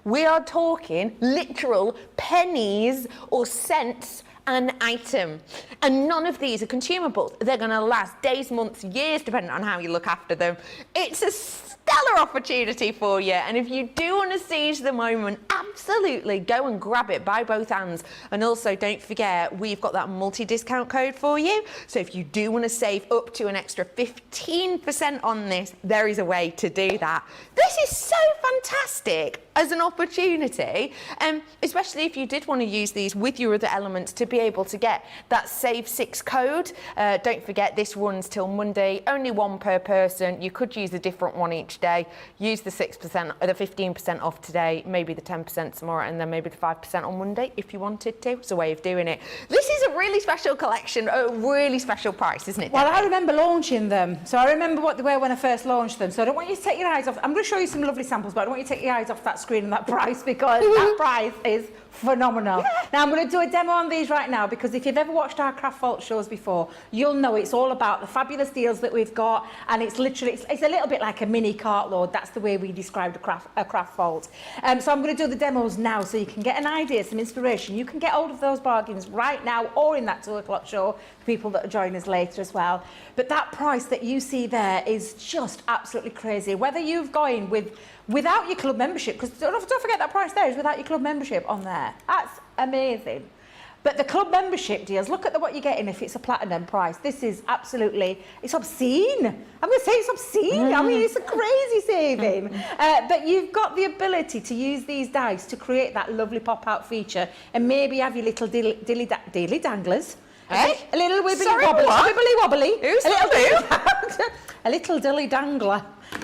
We are talking literal pennies or cents an item. And none of these are consumables. They're going to last days, months, years, depending on how you look after them. It's a stellar opportunity for you, and if you do want to seize the moment, absolutely go and grab it by both hands. And also don't forget, we've got that multi-discount code for you, so if you do want to save up to an extra 15% on this, there is a way to do that. This is so fantastic as an opportunity, especially if you did want to use these with your other elements to be able to get that Save 6 code. Don't forget, this runs till Monday, only one per person. You could use a different one each day. Use the 6%, or the 15% off today, maybe the 10% tomorrow, and then maybe the 5% on Monday if you wanted to. It's a way of doing it. This is a really special collection, a really special price, isn't it, Well, Debbie? I remember launching them, so I remember what they were when I first launched them, so I don't want you to take your eyes off. I'm going to show you some lovely samples, but I don't want you to take your eyes off that screen and that price, because that price is phenomenal. Yeah. Now I'm going to do a demo on these right now, because if you've ever watched our Craft Vault shows before, you'll know it's all about the fabulous deals that we've got, and it's literally, it's a little bit like a mini cartload. That's the way we described a Craft Vault. So I'm going to do the demos now so you can get an idea, some inspiration. You can get hold of those bargains right now or in that 2 o'clock show for people that are joining us later as well. But that price that you see there is just absolutely crazy. Whether you've gone without your club membership, because don't forget that price there is without your club membership on there. That's amazing. But the club membership deals, look at what you're getting if it's a platinum price. This is absolutely, it's obscene. I'm going to say it's obscene. I mean, it's a crazy saving. But you've got the ability to use these dice to create that lovely pop-out feature and maybe have your little dilly danglers. Eh? A little wibbly Sorry, wobbly. what? Wibbly wobbly. Who's a little dilly dangler.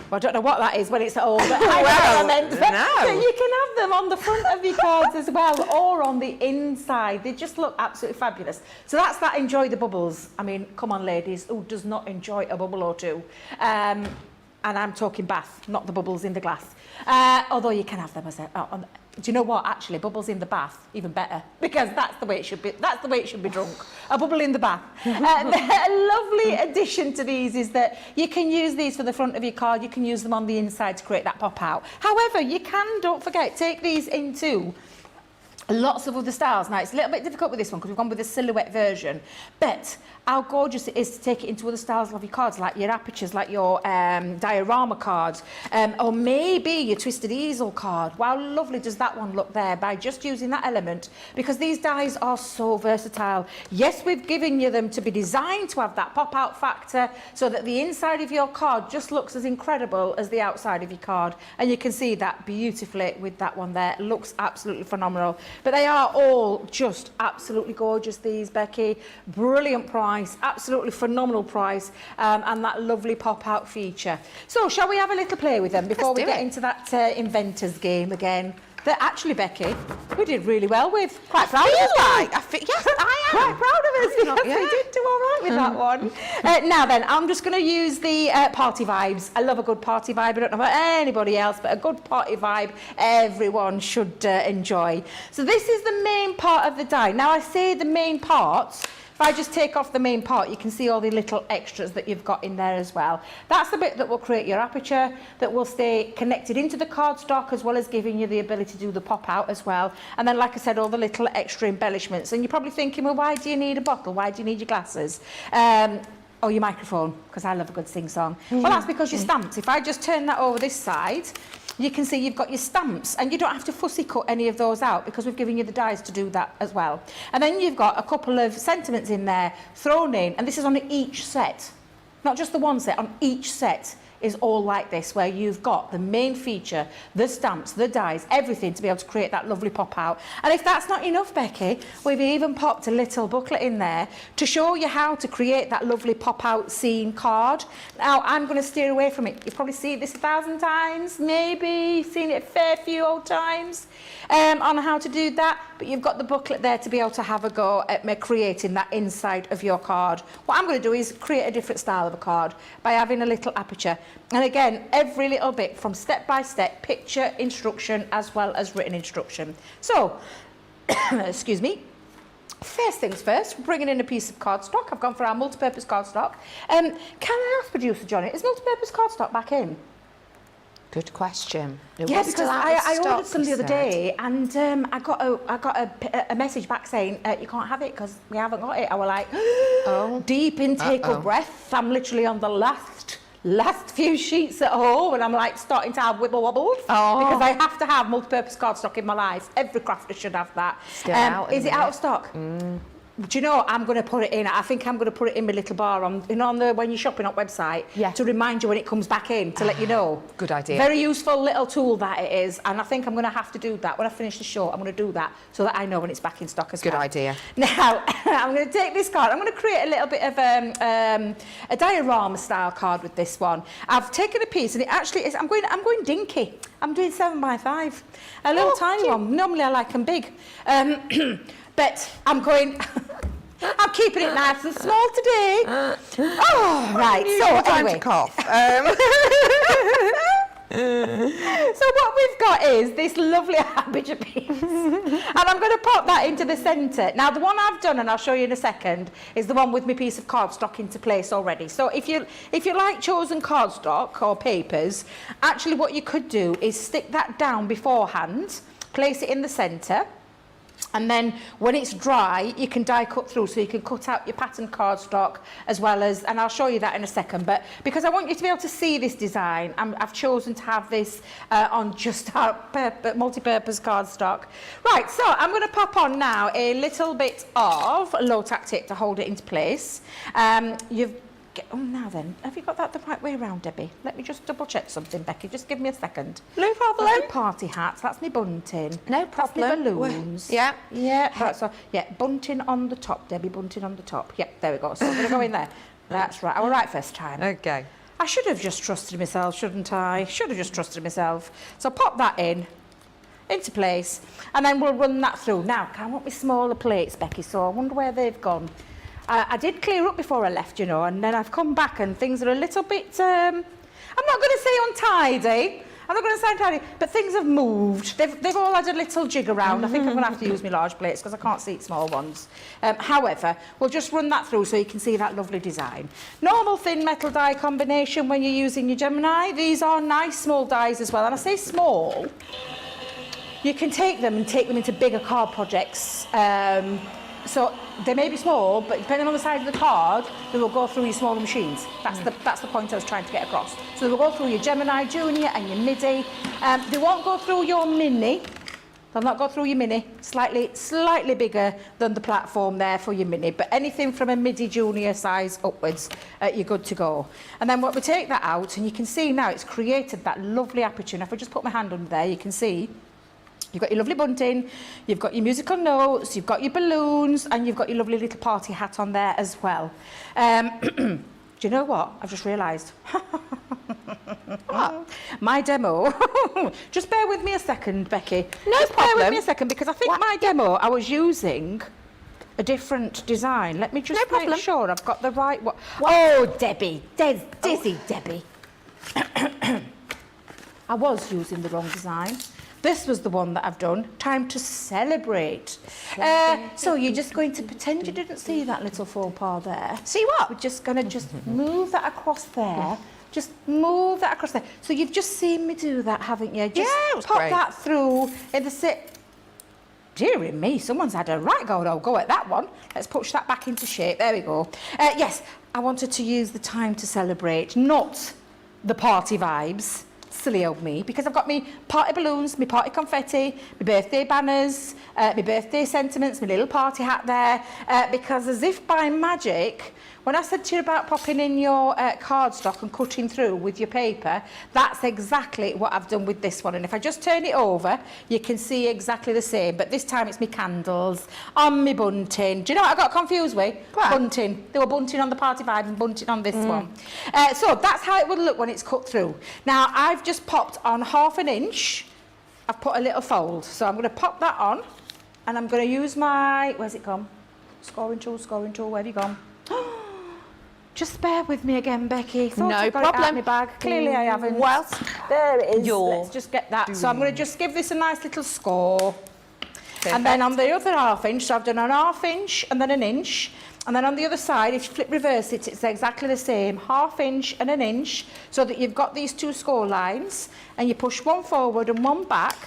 Well, I don't know what that is when it's old, but Well, no. no. You can have them on the front of your cards as well, or on the inside. They just look absolutely fabulous. So that's that enjoy the bubbles. I mean, come on, ladies, who does not enjoy a bubble or two? And I'm talking bath, not the bubbles in the glass. Although you can have them as a... do you know what? Actually, bubbles in the bath, even better, because that's the way it should be. That's the way it should be drunk. A bubble in the bath. A lovely addition to these is that you can use these for the front of your card. You can use them on the inside to create that pop out. However, you can, don't forget, take these into lots of other styles. Now, it's a little bit difficult with this one because we've gone with a silhouette version, but how gorgeous it is to take it into other styles of your cards, like your apertures, like your diorama cards, or maybe your twisted easel card. How lovely does that one look there by just using that element, because these dies are so versatile. Yes, we've given you them to be designed to have that pop-out factor so that the inside of your card just looks as incredible as the outside of your card, and you can see that beautifully with that one there. It looks absolutely phenomenal. But they are all just absolutely gorgeous, these, Becky. Brilliant price, absolutely phenomenal price, and that lovely pop-out feature. So, shall we have a little play with them before we get into that Inventors game again? That actually, Becky, we did really well with. Quite proud of us. Yes, I am. Quite proud of us because we did do all right with that one. Now then, I'm just going to use the party vibes. I love a good party vibe. I don't know about anybody else, but a good party vibe everyone should enjoy. So this is the main part of the die. Now I say the main parts. If I just take off the main part, you can see all the little extras that you've got in there as well. That's the bit that will create your aperture, that will stay connected into the cardstock, as well as giving you the ability to do the pop out as well. And then, like I said, all the little extra embellishments. And you're probably thinking, well, why do you need a bottle? Why do you need your glasses? Or your microphone, because I love a good sing-song. Well, that's because you're stamped. If I just turn that over this side, you can see you've got your stamps, and you don't have to fussy cut any of those out because we've given you the dies to do that as well. And then you've got a couple of sentiments in there thrown in, and this is on each set. Not just the one set, on each set is all like this, where you've got the main feature, the stamps, the dies, everything to be able to create that lovely pop out. And if that's not enough, Becky, we've even popped a little booklet in there to show you how to create that lovely pop out scene card. Now, I'm going to steer away from it. You've probably seen this 1,000 times, maybe seen it a fair few old times on how to do that, but you've got the booklet there to be able to have a go at creating that inside of your card. What I'm going to do is create a different style of a card by having a little aperture. And again, every little bit from step by step, picture instruction as well as written instruction. So, excuse me. First things first, bringing in a piece of cardstock. I've gone for our multi-purpose cardstock. Can I ask producer Johnny, is multi-purpose cardstock back in? Good question. Yeah, because I ordered some the other day, and I got a message back saying you can't have it because we haven't got it. I was like, oh, deep intake of breath. I'm literally on the last few sheets at home, and I'm like starting to have wibble wobbles because I have to have multi-purpose cardstock in my life. Every crafter should have that. Is it out of stock? Do you know, I'm going to put it in. I think I'm going to put it in my little bar on the when you're shopping on website to remind you when it comes back in, to let you know. Good idea. Very useful little tool that it is, and I think I'm going to have to do that when I finish the show. I'm going to do that so that I know when it's back in stock as well. Good idea. Now I'm going to take this card. I'm going to create a little bit of a diorama style card with this one. I've taken a piece, and it actually is. I'm going dinky. I'm doing 7x5, a little tiny one. Normally I like them big. But I'm going, I'm keeping it nice and small today. Oh, right, so anyway. To cough. So what we've got is this lovely aperture piece. And I'm going to pop that into the centre. Now, the one I've done, and I'll show you in a second, is the one with my piece of cardstock into place already. So if you like chosen cardstock or papers, actually what you could do is stick that down beforehand, place it in the centre, And then when it's dry, you can die cut through, so you can cut out your pattern cardstock as well as, and I'll show you that in a second, but because I want you to be able to see this design, I've chosen to have this on just our multi-purpose cardstock. Right, so I'm going to pop on now a little bit of low-tack tape to hold it into place. Oh, now then, have you got that the right way around, Debbie? Let me just double check something, Becky. Just give me a second. No problem. That's my party hats. That's my bunting. No problem. That's my balloons. Yeah. Yeah, that's all. Yeah, bunting on the top, Debbie. Bunting on the top. Yep, there we go. So I'm going to go in there. That's right. I was right first time. Okay. I should have just trusted myself, shouldn't I? Should have just trusted myself. So pop that into place, and then we'll run that through. Now, I want my smaller plates, Becky, so I wonder where they've gone. I did clear up before I left, you know, and then I've come back and things are a little bit, I'm not going to say untidy, I'm not going to say untidy, but things have moved. They've all had a little jig around. I think I'm going to have to use my large plates because I can't see small ones. However, we'll just run that through so you can see that lovely design. Normal thin metal die combination when you're using your Gemini. These are nice small dies as well, and I say small. You can take them into bigger card projects. So they may be small, but depending on the size of the card, they will go through your smaller machines. That's the point I was trying to get across. So they will go through your Gemini Junior and your MIDI. They won't go through your Mini. They'll not go through your Mini. Slightly bigger than the platform there for your Mini, but anything from a MIDI Junior size upwards, you're good to go. And then we take that out, and you can see now it's created that lovely aperture. Now, if I just put my hand under there, you can see you've got your lovely bunting, you've got your musical notes, you've got your balloons, and you've got your lovely little party hat on there as well. Do you know what? I've just realised. My demo. Just bear with me a second, Becky. No just problem. Bear with me a second, because I think my demo, I was using a different design. Let me just make sure I've got the right one. Oh, Debbie. Dizzy Debbie. I was using the wrong design. This was the one that I've done. Time to celebrate. So you're just going to pretend you didn't see that little faux pas there. See what? We're just going to move that across there. Just move that across there. So you've just seen me do that, haven't you? Just Yeah, it was pop great. that through in the Dearie me, someone's had a right go at that one. Let's push that back into shape. There we go. Yes, I wanted to use the time to celebrate, not the party vibes. Silly old me, because I've got me party balloons, my party confetti, my birthday banners, my birthday sentiments, my little party hat there, because as if by magic, when I said to you about popping in your cardstock and cutting through with your paper, that's exactly what I've done with this one. And if I just turn it over, you can see exactly the same, but this time it's me candles on me bunting. Do you know what I got confused with? What? Bunting. They were bunting on the party vibe and bunting on this one. So that's how it would look when it's cut through. Now, I've just popped on 1/2 inch. I've put a little fold. So I'm going to pop that on, and I'm going to use my, where's it gone? Scoring tool, where have you gone? Just bear with me again, Becky. Thought No I'd got it out problem. of my bag. Clearly I haven't. Whilst There it is. you're Let's just get that. So I'm going to just give this a nice little score. And then on the other 1/2 inch, so I've done an 1/2 inch and then an inch. And then on the other side, if you flip reverse it, it's exactly the same, 1/2 inch and an inch, so that you've got these two score lines, and you push one forward and one back,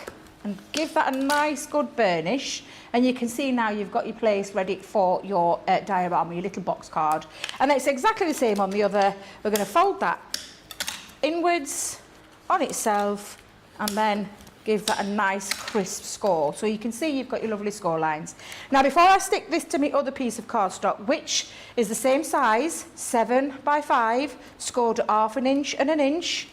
and give that a nice good burnish. And you can see now you've got your place ready for your diorama, your little box card. And it's exactly the same on the other. We're going to fold that inwards on itself, and then give that a nice crisp score. So you can see you've got your lovely score lines. Now, before I stick this to my other piece of cardstock, which is the same size, 7 by 5, scored at 1/2 inch and an inch,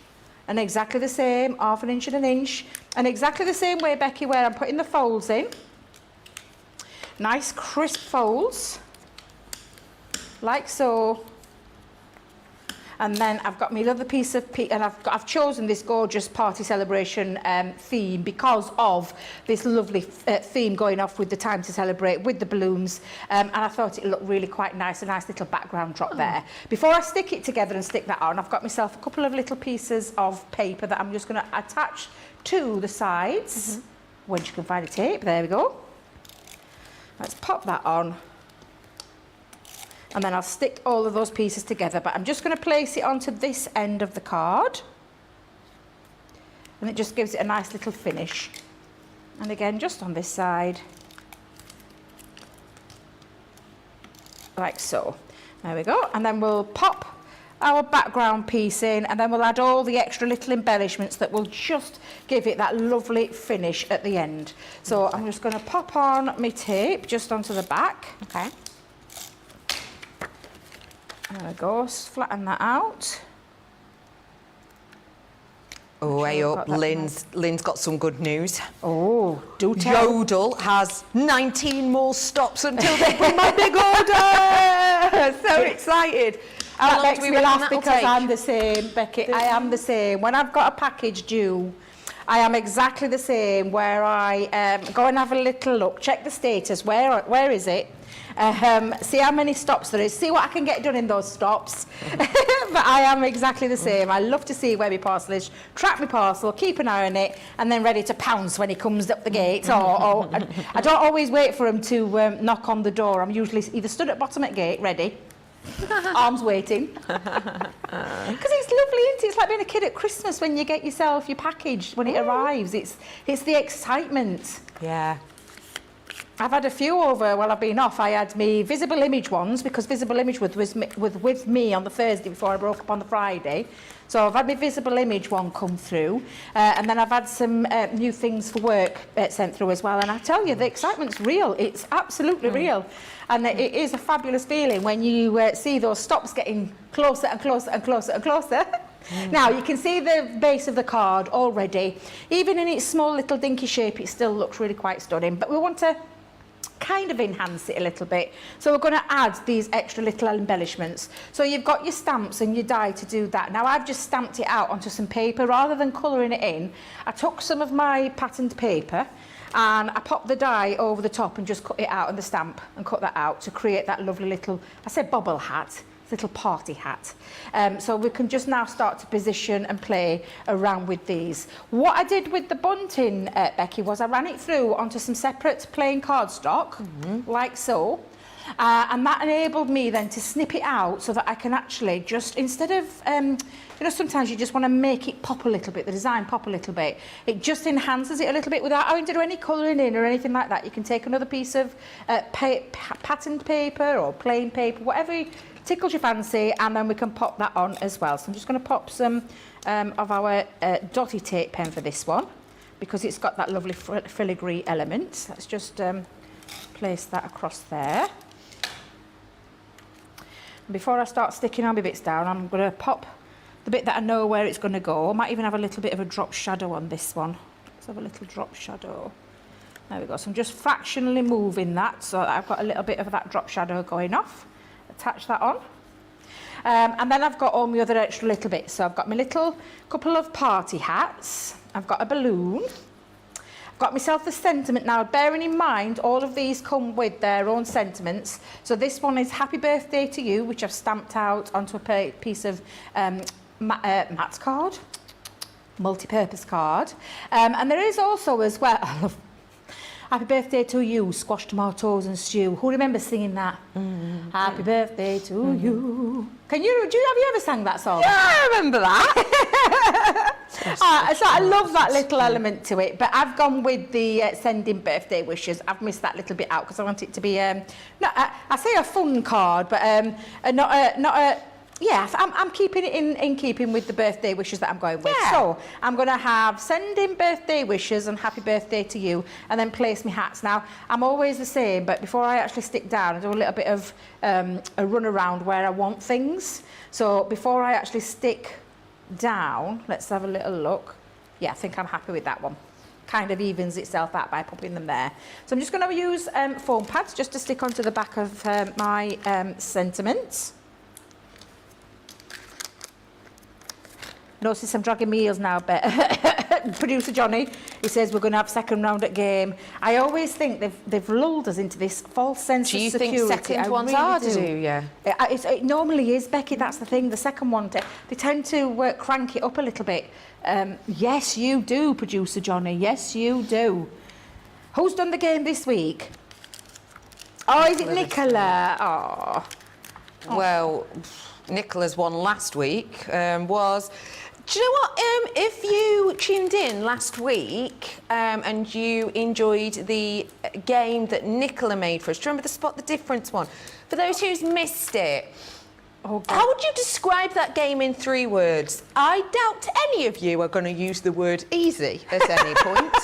and exactly the same, 1/2 inch and an inch, and exactly the same way, Becky, where I'm putting the folds in. Nice crisp folds, like so. And then I've got my other piece of, and I've chosen this gorgeous party celebration theme because of this lovely theme going off with the time to celebrate with the balloons. And I thought it looked really quite nice, a nice little background drop there. Before I stick it together and stick that on, I've got myself a couple of little pieces of paper that I'm just going to attach to the sides. When you can find a tape, there we go. Let's pop that on. And then I'll stick all of those pieces together, but I'm just going to place it onto this end of the card. And it just gives it a nice little finish. And again, just on this side. like so. There we go. And then we'll pop our background piece in, and then we'll add all the extra little embellishments that will just give it that lovely finish at the end. So I'm just going to pop on my tape just onto the back. Okay. There we go, flatten that out. Oh, hey I've up, got that Lynn's got some good news. Oh, do tell. Yodel has 19 more stops until they bring my big order. So excited. How long That do we makes me reckon laugh that'll because take? I'm the same, Becky. I am the same. When I've got a package due, I am exactly the same, where I go and have a little look, check the status, where is it? See how many stops there is, see what I can get done in those stops. But I am exactly the same. I love to see where my parcel is, track my parcel, keep an eye on it, and then ready to pounce when he comes up the gate. Or I don't always wait for him to knock on the door. I'm usually either stood at bottom at gate, ready, arms waiting. Because it's lovely, isn't it? It's like being a kid at Christmas when you get yourself your package when it arrives. It's the excitement. Yeah. I've had a few over while I've been off. I had me visible image ones because visible image was with me on the Thursday before I broke up on the Friday. So I've had my visible image one come through, and then I've had some new things for work sent through as well. And I tell you, the excitement's real. It's absolutely real. And it is a fabulous feeling when you see those stops getting closer and closer and closer and closer. Now, you can see the base of the card already. Even in its small little dinky shape, it still looks really quite stunning. But we want to kind of enhance it a little bit. So we're going to add these extra little embellishments. So you've got your stamps and your die to do that. Now I've just stamped it out onto some paper rather than colouring it in. I took some of my patterned paper and I popped the die over the top and just cut it out on the stamp and cut that out to create that lovely little, I said bobble hat, little party hat. So we can just now start to position and play around with these. What I did with the bunting, Becky, was I ran it through onto some separate plain cardstock, like so. And that enabled me then to snip it out so that I can actually just, instead of, you know, sometimes you just want to make it pop a little bit, the design pop a little bit. It just enhances it a little bit without having to do any colouring in or anything like that. You can take another piece of patterned paper or plain paper, whatever tickles your fancy, and then we can pop that on as well. So I'm just going to pop some of our dotty tape pen for this one because it's got that lovely filigree element. Let's just place that across there. Before I start sticking on my bits down, I'm going to pop the bit that I know where it's going to go. I might even have a little bit of a drop shadow on this one. Let's have a little drop shadow. There we go. So I'm just fractionally moving that so that I've got a little bit of that drop shadow going off. Attach that on. And then I've got all my other extra little bits. So I've got my little couple of party hats. I've got a balloon. Got myself the sentiment now, bearing in mind all of these come with their own sentiments. So this one is happy birthday to you, which I've stamped out onto a piece of Matt's card, multi-purpose card. And there is also as well, I love happy birthday to you, squashed tomatoes and stew. Who remembers singing that? Happy birthday to you. Have you ever sang that song? Yeah, I remember that. So I love that little element to it, but I've gone with the sending birthday wishes. I've missed that little bit out because I want it to be, I say a fun card, but yeah, I'm keeping it in keeping with the birthday wishes that I'm going with. Yeah. So I'm going to have sending birthday wishes and happy birthday to you, and then place my hats. Now, I'm always the same, but before I actually stick down, I do a little bit of a run around where I want things. So before I actually stick down, let's have a little look. Yeah, I think I'm happy with that one. Kind of evens itself out by popping them there. So I'm just going to use foam pads just to stick onto the back of my sentiments. Notice I'm dragging my heels now, but producer Johnny, he says we're going to have second round at game. I always think they've lulled us into this false sense of security. Do you think second one's hard to do? Yeah. It normally is, Becky, that's the thing. The second one, they tend to crank it up a little bit. Yes, you do, producer Johnny. Yes, you do. Who's done the game this week? Oh, is it Nicola? Oh. Well, Nicola's one last week was Do you know what? If you tuned in last week and you enjoyed the game that Nicola made for us, do you remember the Spot the Difference one? For those who's missed it, how would you describe that game in 3 words? I doubt any of you are going to use the word easy at any point.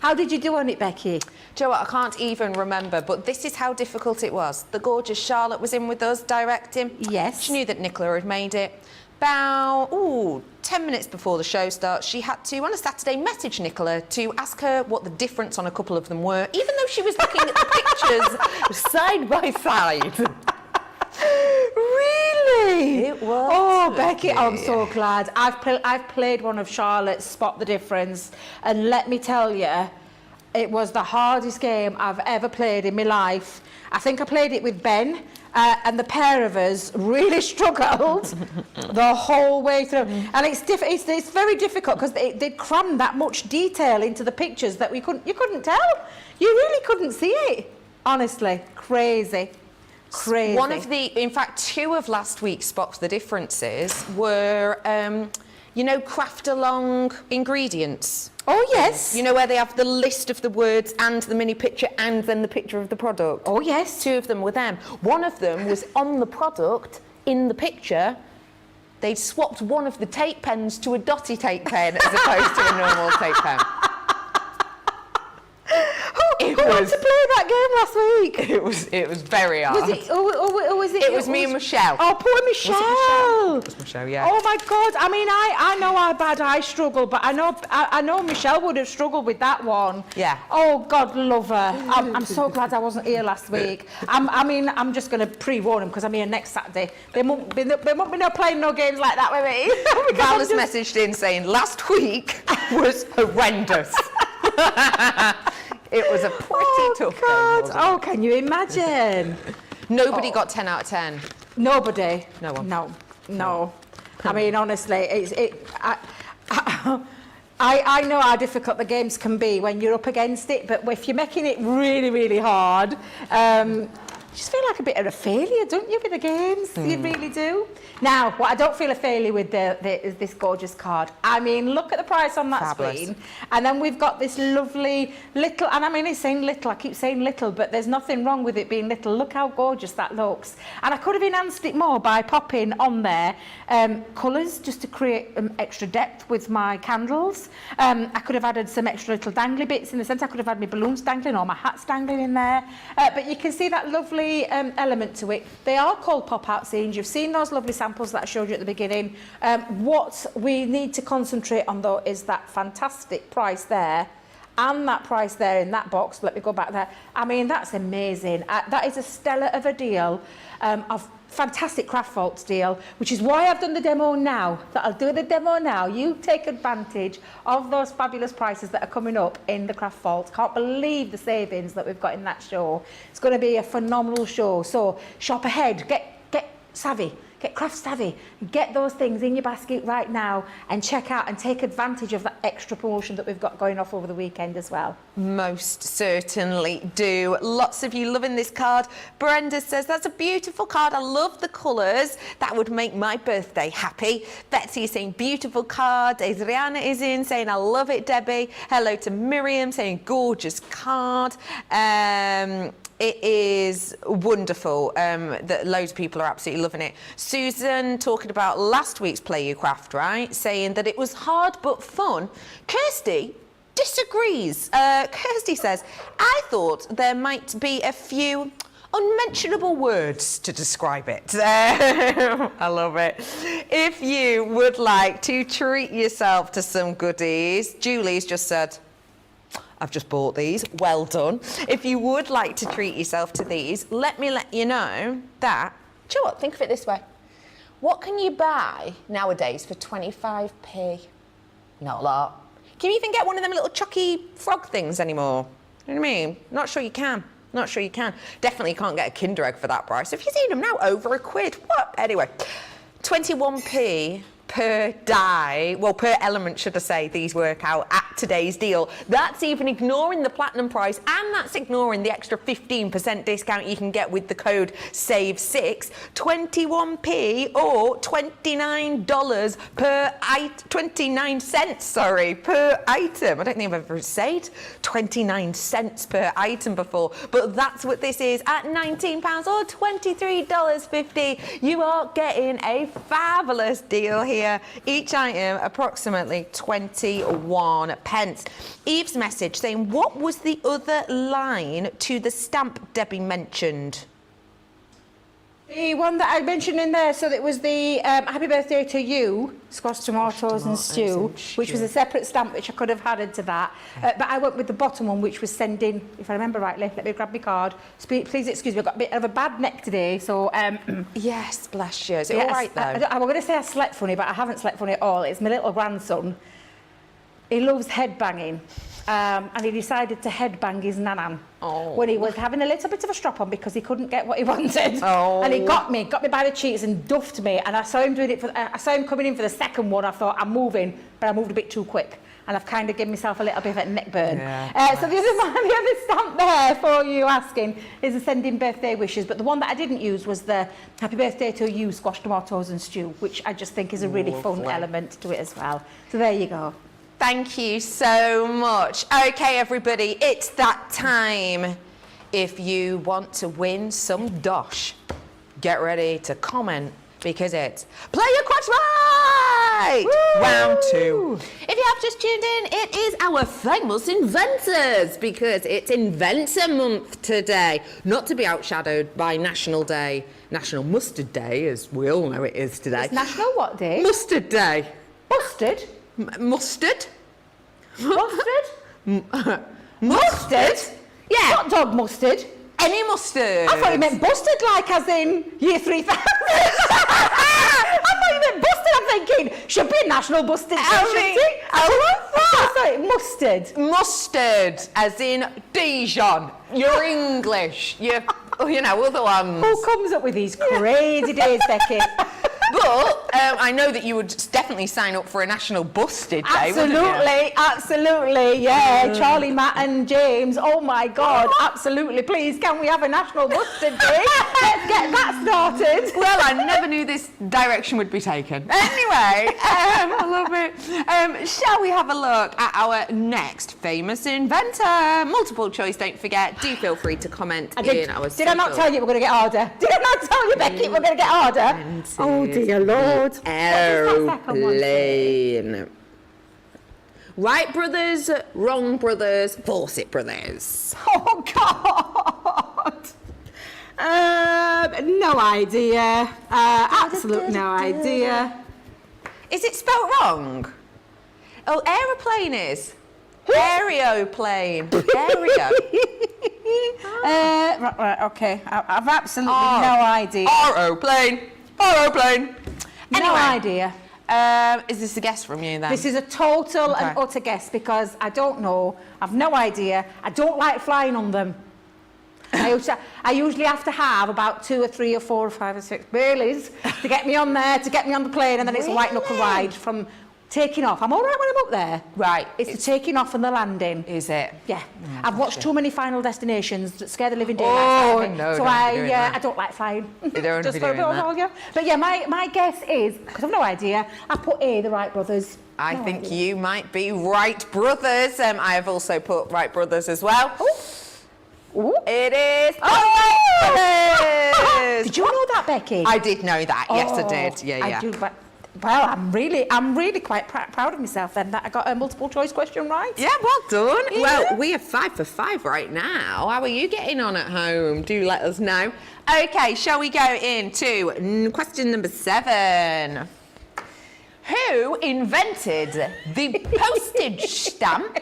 How did you do on it, Becky? Do you know what? I can't even remember, but this is how difficult it was. The gorgeous Charlotte was in with us directing. Yes. She knew that Nicola had made it. About 10 minutes before the show starts, she had to, on a Saturday, message Nicola to ask her what the difference on a couple of them were, even though she was looking at the pictures side by side. Really? It was. Oh, Becky, I'm so glad. I've played one of Charlotte's Spot the Difference, and let me tell you, it was the hardest game I've ever played in my life. I think I played it with Ben, and the pair of us really struggled the whole way through. And it's very difficult because they crammed that much detail into the pictures that you couldn't tell. You really couldn't see it. Honestly, crazy. Crazy. One of the, in fact, 2 of last week's Spot the Differences were, you know, craft along ingredients. Oh, yes. You know, where they have the list of the words and the mini picture and then the picture of the product. Oh, yes. 2 of them were them. One of them was on the product in the picture. They'd swapped one of the tape pens to a dotty tape pen as opposed to a normal tape pen. Who wanted to play that game last week? It was very hard. Was it? Or was it? It was me and Michelle. Oh, poor Michelle. Was it Michelle? It was Michelle, yeah. Oh my God! I mean, I know how bad I struggle, but I know Michelle would have struggled with that one. Yeah. Oh God, love her. I'm so glad I wasn't here last week. I'm just going to pre-warn them because I'm here next Saturday. They won't be no playing no games like that with me. Val has messaged in saying last week was horrendous. It was a pretty tough game, wasn't it? Oh, can you imagine? Nobody got 10 out of 10. Nobody. No one. No. I mean, honestly, I know how difficult the games can be when you're up against it, but if you're making it really, really hard, you just feel like a bit of a failure, don't you, with the games? You really do. Now, what I don't feel a failure with is this gorgeous card. I mean, look at the price on that Fabulous. screen. And then we've got this lovely little, and I mean, it's saying little, I keep saying little, but there's nothing wrong with it being little. Look how gorgeous that looks. And I could have enhanced it more by popping on there colours just to create extra depth with my candles. I could have added some extra little dangly bits in the centre. I could have had my balloons dangling or my hats dangling in there. But you can see that lovely element to it. They are called pop-out scenes. You've seen those lovely samples that I showed you at the beginning. What we need to concentrate on though is that fantastic price there and that price there in that box. Let me go back there. I mean, that's amazing. That is a stellar of a deal, of fantastic craft vaults deal, which is why I've done the demo now. That I'll do the demo now. You take advantage of those fabulous prices that are coming up in the craft vault. Can't believe the savings that we've got in that show. It's going to be a phenomenal show. So shop ahead, get savvy. Get craft savvy, get those things in your basket right now and check out and take advantage of that extra promotion that we've got going off over the weekend as well. Most certainly do. Lots of you loving this card. Brenda says, that's a beautiful card. I love the colours. That would make my birthday happy. Betsy is saying, beautiful card. Adriana is in saying, I love it, Debbie. Hello to Miriam saying, gorgeous card. It is wonderful that loads of people are absolutely loving it. Susan talking about last week's Play Your Craft, right? Saying that it was hard but fun. Kirsty disagrees. Kirsty says, I thought there might be a few unmentionable words to describe it. I love it. If you would like to treat yourself to some goodies, Julie's just said, I've just bought these, well done. If you would like to treat yourself to these, let me let you know that, do you know what, think of it this way. What can you buy nowadays for 25p? Not a lot. Can you even get one of them little chucky frog things anymore? You know what I mean? Not sure you can. Not sure you can. Definitely can't get a Kinder Egg for that price. If you've seen them now, over £1. What? Anyway, 21p per die, well, per element, should I say, these work out at today's deal. That's even ignoring the platinum price, and that's ignoring the extra 15% discount you can get with the code SAVE6, 21p or $29 per 29 cents, sorry, per item. I don't think I've ever said 29 cents per item before, but that's what this is at £19 or $23.50. You are getting a fabulous deal here. Each item approximately 21 pence. Eve's message saying, what was the other line to the stamp Debbie mentioned? The one that I mentioned in there, so it was the happy birthday to you, squash tomatoes and stew, which was a separate stamp which I could have added to that. But I went with the bottom one, which was sending, if I remember rightly, let me grab my card. Please excuse me, I've got a bit of a bad neck today, so... Yes, bless you. Is it all right, though? I'm going to say I slept funny, but I haven't slept funny at all. It's my little grandson. He loves headbanging. And he decided to headbang his nanan when he was having a little bit of a strop on because he couldn't get what he wanted. And he got me by the cheeks and duffed me. And I saw him doing it I saw him coming in for the second one. I thought, I'm moving, but I moved a bit too quick. And I've kind of given myself a little bit of a neck burn. So the other stamp there for you asking is the sending birthday wishes. But the one that I didn't use was the happy birthday to you, squash tomatoes and stew, which I just think is a really fun element to it as well. So there you go. Thank you so much. Okay, everybody, it's that time. If you want to win some dosh, get ready to comment because it's Play Your Quads Right! Woo! Round 2. If you have just tuned in, it is our famous inventors because it's Inventor Month today. Not to be outshadowed by National Mustard Day, as we all know it is today. It's National what day? Mustard Day. Mustard? Mustard? Mustard? Mustard? Yeah. Hot dog mustard? Any mustard. I thought you meant busted, like as in year 3000. I thought you meant busted. I'm thinking, should be a national busted day, shouldn't it? I love that. Sorry, mustard. Mustard, as in Dijon. You're English. You're, other ones. Who comes up with these crazy days, Becky? But I know that you would definitely sign up for a National Busted Day, wouldn't you? Absolutely, yeah. Charlie, Matt and James, oh my God, absolutely. Please, can we have a National Busted Day? Let's get that started. Well, I never knew this direction would be taken. Anyway, I love it. Shall we have a look at our next famous inventor? Multiple choice, don't forget. Do feel free to comment in our Did I not tell you we're going to get harder? Did I not tell you, Becky, we're going to get harder? Oh, dear Lord. Aeroplane. Right brothers, wrong brothers, Fawcett brothers. Oh, God. No idea. Absolute no idea. Is it spelt wrong? Oh, aeroplane is. Aeroplane. Aereo. Right, okay. I've absolutely no idea. Aeroplane. Aeroplane. Anyway, No idea. Is this a guess from you then? This is a total and utter guess because I don't know. I've no idea. I don't like flying on them. I usually have to have about 2 or 3 or 4 or 5 or 6 Baileys to get me on there, to get me on the plane, and then it's a white knuckle ride from taking off. I'm all right when I'm up there. Right. It's the taking off and the landing. Is it? Yeah. I've watched too many Final Destinations that scare the living daylights out of me. No, so I don't like flying. You don't Just be for a doing bit of that. volume. But yeah, my guess is, because I've no idea, I put A, the Wright brothers. I think you might be Wright brothers. I have also put Wright brothers as well. Ooh. It is. Did you know that, Becky? I did know that. Yes, I did. Yeah. I do, but well, I'm really quite proud of myself then that I got a multiple choice question right. Yeah, well done. Yeah. Well, we are 5 for 5 right now. How are you getting on at home? Do let us know. Okay, shall we go into question number 7? Who invented the postage stamp?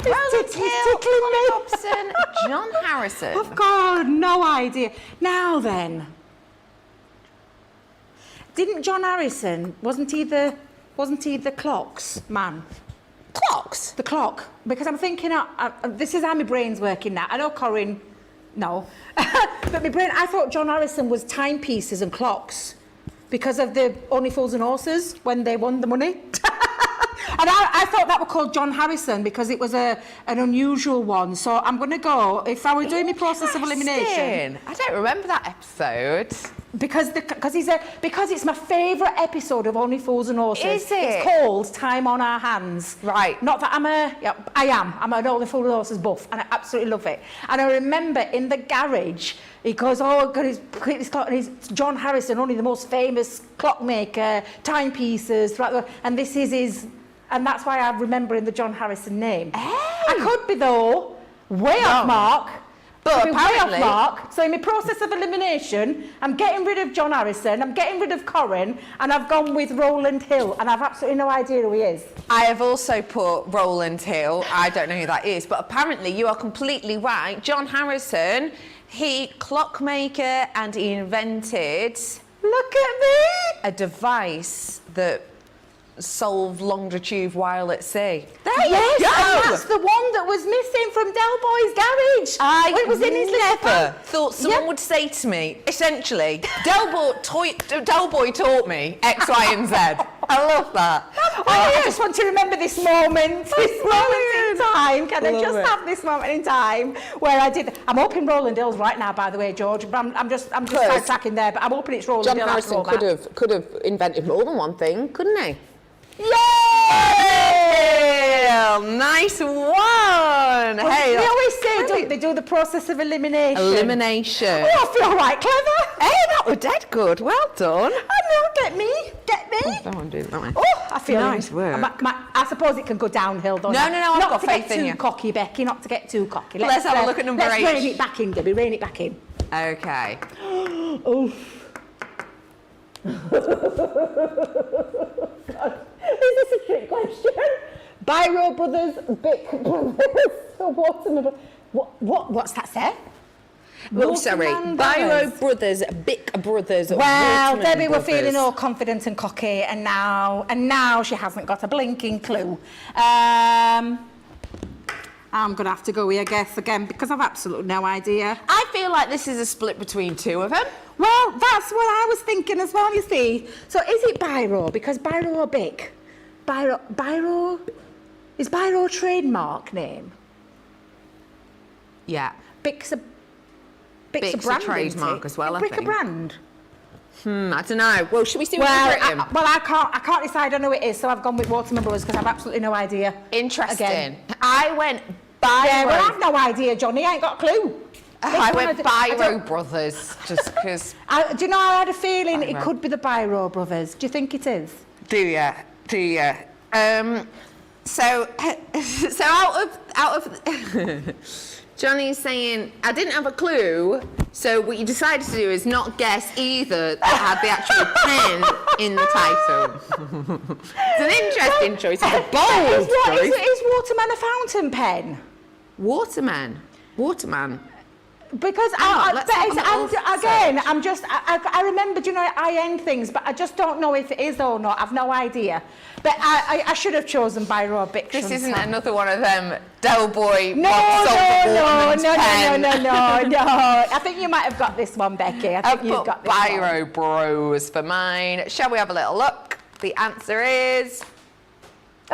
Rosalind Hill, Colin Hobson, John Harrison. I've got no idea. Now then, didn't John Harrison, wasn't he the clocks man? Clocks? The clock. Because I'm thinking, this is how my brain's working now. I know Corinne, no. But my brain, I thought John Harrison was timepieces and clocks. because of the Only Fools and Horses when they won the money. And I thought that were called John Harrison because it was an unusual one. So I'm going to go, if I were doing my process of elimination... I don't remember that episode. Because it's my favourite episode of Only Fools and Horses. Is it? It's called Time on Our Hands. Right. Not that I'm an Only Fools and Horses buff, and I absolutely love it. And I remember in the garage, he goes, oh, God, his clock, and he's John Harrison, only the most famous clockmaker, timepieces, and this is his, and that's why I remember in the John Harrison name. Hey. I could be, though, way off mark. But apparently, way off mark. So in my process of elimination, I'm getting rid of John Harrison, I'm getting rid of Corin, and I've gone with Roland Hill, and I've absolutely no idea who he is. I have also put Roland Hill. I don't know who that is, but apparently you are completely right. John Harrison, he clockmaker, and he invented... Look at me! A device that solved longitude while at sea. There Yes, you go! and that's the one that was missing from Del Boy's garage. I It was in his little never van. thought someone would say to me, essentially, Del Boy taught me X, Y, and Z. I love that. I just want to remember this moment in time. Can I Love just it. have this moment in time where I did? I'm hoping Roland Hill's right now, by the way, George. But I'm just sidetracking there. But I'm hoping it's Roland John Hill. Harrison could have invented more than one thing, couldn't he? Yeah! Nice one! Hey, They always say, don't they, do the process of elimination. elimination. Oh, I feel right clever. Hey, that was dead good. Well done. I know, get me. Don't want to do it that way. Oh, I feel Nice work. I suppose it can go downhill, though. No, I've got faith in Not to get you. too cocky, Becky. Not to get too cocky. Let's have a look at number 8. Let's rein it back in, Debbie. Rein it back in. Okay. Oh. Is this a trick question? Biro Brothers, Bic Brothers, Waterman. What's that say? Oh, sorry. Waterman Biro Brothers. Brothers, Bic Brothers. Well, Waterman Debbie, we're Brothers. feeling all confident and cocky, and now she hasn't got a blinking clue. I'm going to have to go here, I guess, again, because I've absolutely no idea. I feel like this is a split between two of them. Well, that's what I was thinking as well, you see. So is it Biro? Because Biro or Bic? Biro? Is Biro a trademark name? Yeah. Bic's a Bic's a brand, trademark as well, I Bic a think. brand? I don't know. Well, should we see what Well, we've written? I can't decide on who it is, so I've gone with Waterman Brothers because I've absolutely no idea. Interesting. Again. I went Biro. Yeah, well, I've no idea, Johnny. I ain't got a clue. I went I Biro don't- Brothers, just because. Do you know, I had a feeling it Biro. could be the Biro Brothers. Do you think it is? Do ya? So out of Johnny's saying, I didn't have a clue, so what you decided to do is not guess either that had the actual pen in the title. It's an interesting choice. It's a bold choice. Is Waterman a fountain pen? Waterman. Because let's have a little I remember, you know, I end things, but I just don't know if it is or not. I've no idea. But I should have chosen Biro Bic. This isn't another one of them Del Boy. No. I think you might have got this one, Becky. I think I've you've put got this one. Biro Bros for mine. Shall we have a little look? The answer is...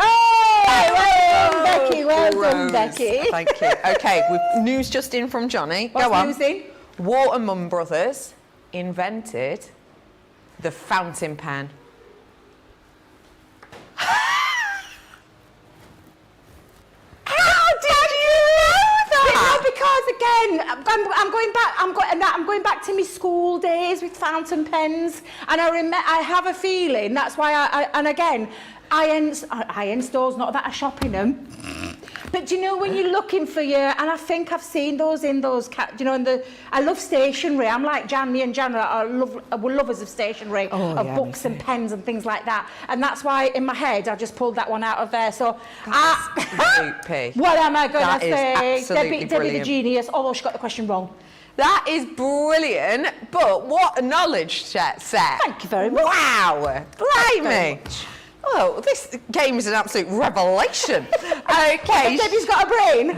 Oh, well done, Becky. Well done, Bros. Becky. Thank you. Okay, we've news just in from Johnny. What's Go on. news in? Waterman Brothers invented the fountain pen. How did you know that? Because again, I'm going back to my school days with fountain pens, and I have a feeling that's why iron stores, not that I shop in them. But do you know when you're looking for and I think I've seen those in those, I love stationery. I'm like me and Jan we're lovers of stationery, books and pens and things like that. And that's why in my head I just pulled that one out of there. So what am I going to say? Debbie the genius, although she got the question wrong. That is brilliant, but what a knowledge set. Thank you very much. Wow, blimey. Oh, this game is an absolute revelation. Okay. Debbie's got a brain.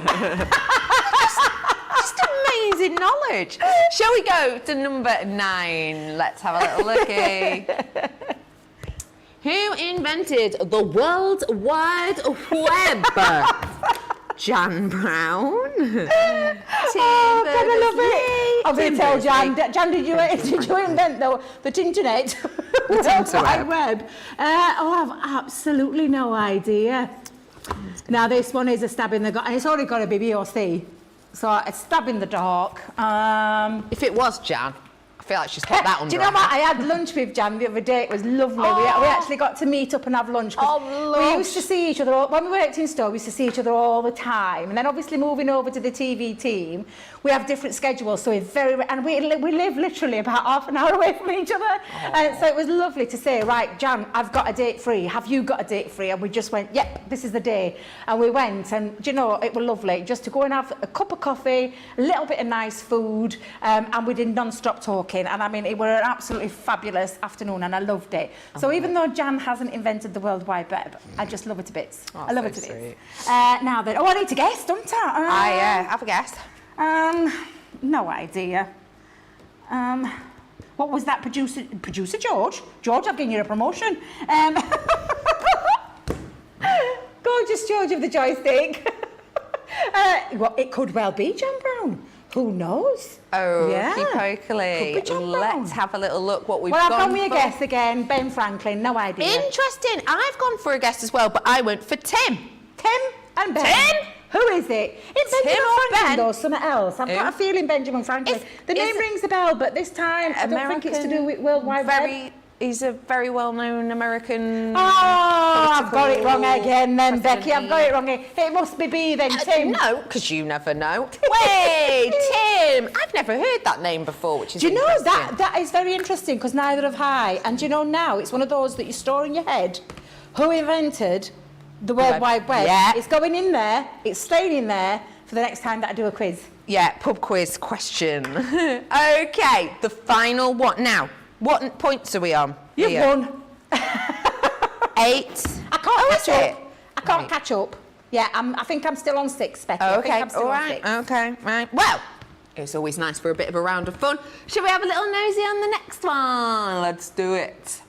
Just amazing building knowledge. Shall we go to number 9? Let's have a little looky. Who invented the World Wide Web? Jan Brown. Oh, can I love it? I'm going to tell Jan. Jan, did you invent the internet? The World Wide Web? I've absolutely no idea. Now, this one is a stab in the gut, and it's only got to be B or C. So, a stab in the dark. If it was Jan, I feel like she's put that under. Do you know what? I had lunch with Jan the other day. It was lovely. We actually got to meet up and have lunch. We used to see each other when we worked in store. We used to see each other all the time. And then, obviously, moving over to the TV team, we have different schedules. So we live literally about half an hour away from each other. And so it was lovely to say, right, Jan, I've got a date free. Have you got a date free? And we just went, yep, this is the day. And we went, and do you know, it was lovely just to go and have a cup of coffee, a little bit of nice food, and we did non-stop talking. And I mean, it was an absolutely fabulous afternoon, and I loved it. So even though Jan hasn't invented the World Wide Web, I just love it to bits. I love it to bits. Now then, I need to guess, don't I? Have a guess. No idea. What was that, producer George? George, I've given you a promotion. Gorgeous George of the joystick. Well, it could well be Jan Brown. Who knows? Oh, yeah. Pokely. Let's have a little look what we've gone for. Well, I've gone with a guess again. Ben Franklin, no idea. Interesting. I've gone for a guess as well, but I went for Tim. Tim and Ben. Tim? Who is it? It's Benjamin Franklin or something else. I've got a feeling Benjamin Franklin. The name rings a bell, but this time I don't think it's to do with World Wide Web. He's a very well-known American... Oh, I've got it wrong again then, Becky. I've got it wrong again. It must be B then, Tim. No, because you never know. Wait, Tim. I've never heard that name before, which is interesting. Do you know, that is very interesting, because neither have I. And do you know now, it's one of those that you store in your head. Who invented the World Wide Web? Yeah. It's going in there. It's staying in there for the next time that I do a quiz. Yeah, pub quiz question. Okay, the final one. Now, what points are we on? You've won. 8. I can't catch up. I can't catch up. Yeah, I think I'm still on 6, Becky. Okay, all right. Okay, right. Well, it's always nice for a bit of a round of fun. Should we have a little nosy on the next one? Let's do it.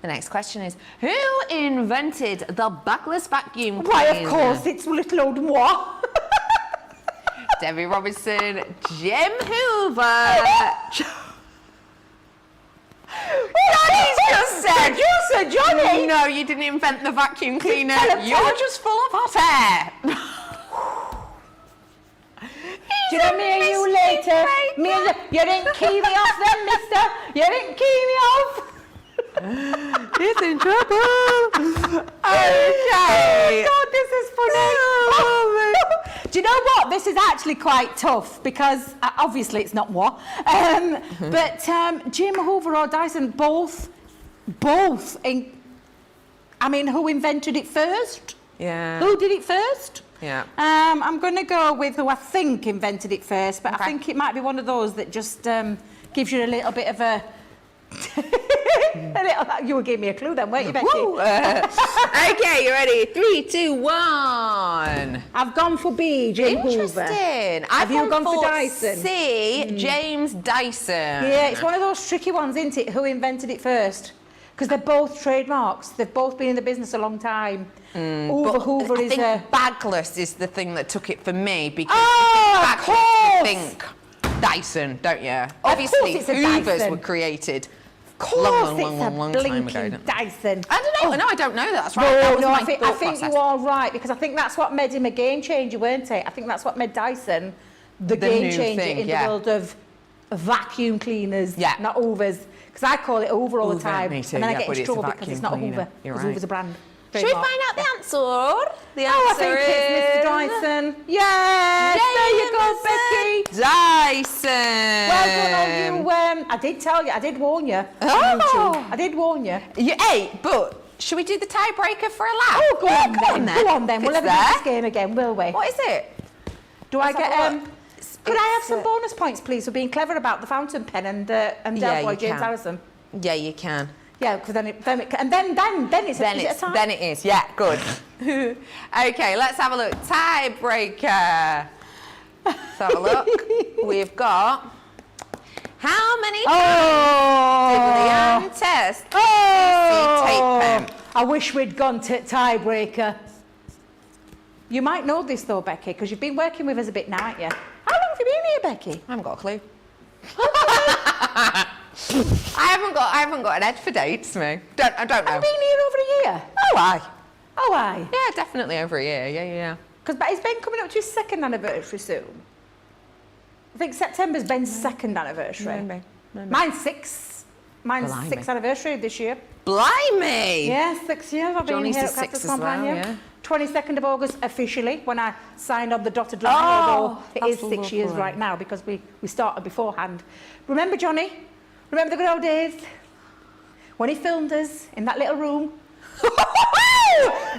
The next question is, who invented the backless vacuum cleaner? Why, of course, it's little old moi. Debbie Robinson, Jim Hoover. Johnny's just said. You said Johnny. No, you didn't invent the vacuum cleaner. You're just full of hot air. Do you know me and you later? Me and you didn't key me off then, mister. You didn't key me off. He's in trouble. Okay. Oh, God, this is funny. Do you know what? This is actually quite tough because obviously it's not what. But Jim Hoover or Dyson, both. I mean, who invented it first? Yeah. Who did it first? Yeah. I'm going to go with who I think invented it first, but I think it might be one of those that just gives you a little bit of a... You would give me a clue then, weren't you, Becky? Okay, you ready? 3, 2, 1. I've gone for B, Jim Hoover. Interesting. Have you gone for Dyson? C, James Dyson. Yeah, it's one of those tricky ones, isn't it? Who invented it first? Because they're both trademarks. They've both been in the business a long time. Hoover is I think backless is the thing that took it for me because of course. You think Dyson, don't you? Obviously, Hoovers were created. Long time ago. Dyson. I don't know. No, I don't know that. That's right. No, I think you are right because I think that's what made him a game changer, weren't it? I think that's what made Dyson the game changer in the world of vacuum cleaners, not Hoovers. Because I call it Hoover all the time, me too, and then I get in trouble because it's not a Hoover. Because Hoover's a brand. Should we find out the answer? The answer I think it's Mr. Dyson. Yes, there you go, Becky. Dyson. Well done on you. I did tell you. I did warn you. I did warn you. Hey, but should we do the tiebreaker for a laugh? Oh, go on then. Go on then. We'll never do this game again, will we? What is it? Do I get... Could I have some bonus points, please, for being clever about the fountain pen and Del Boy James Harrison? Yeah, you can. Yeah, because then it's a tie? Then it is. Yeah, good. Okay, let's have a look. Tiebreaker. Let's have a look. We've got how many Oh! Diddly test? Oh! Tape pen. I wish we'd gone to tiebreaker. You might know this though, Becky, because you've been working with us a bit now, haven't you? How long have you been here, Becky? I haven't got a clue. I haven't got an head for dates, me. I don't know. Have you been here over a year? Oh, aye. Oh, aye. Yeah, definitely over a year. Yeah. Because is Ben coming up to his second anniversary soon? I think September's Ben's second anniversary. Maybe. Mine's 6. Mine's Blimey. 6th anniversary this year. Blimey! Yeah, 6 years I've been Johnny's here the at Crafters 6th as well, Companion. yeah. 22nd of August officially, when I signed on the dotted line, Oh, although it is that's 6 years lovely. right now because we started beforehand. Remember, Johnny? Remember the good old days? When he filmed us in that little room?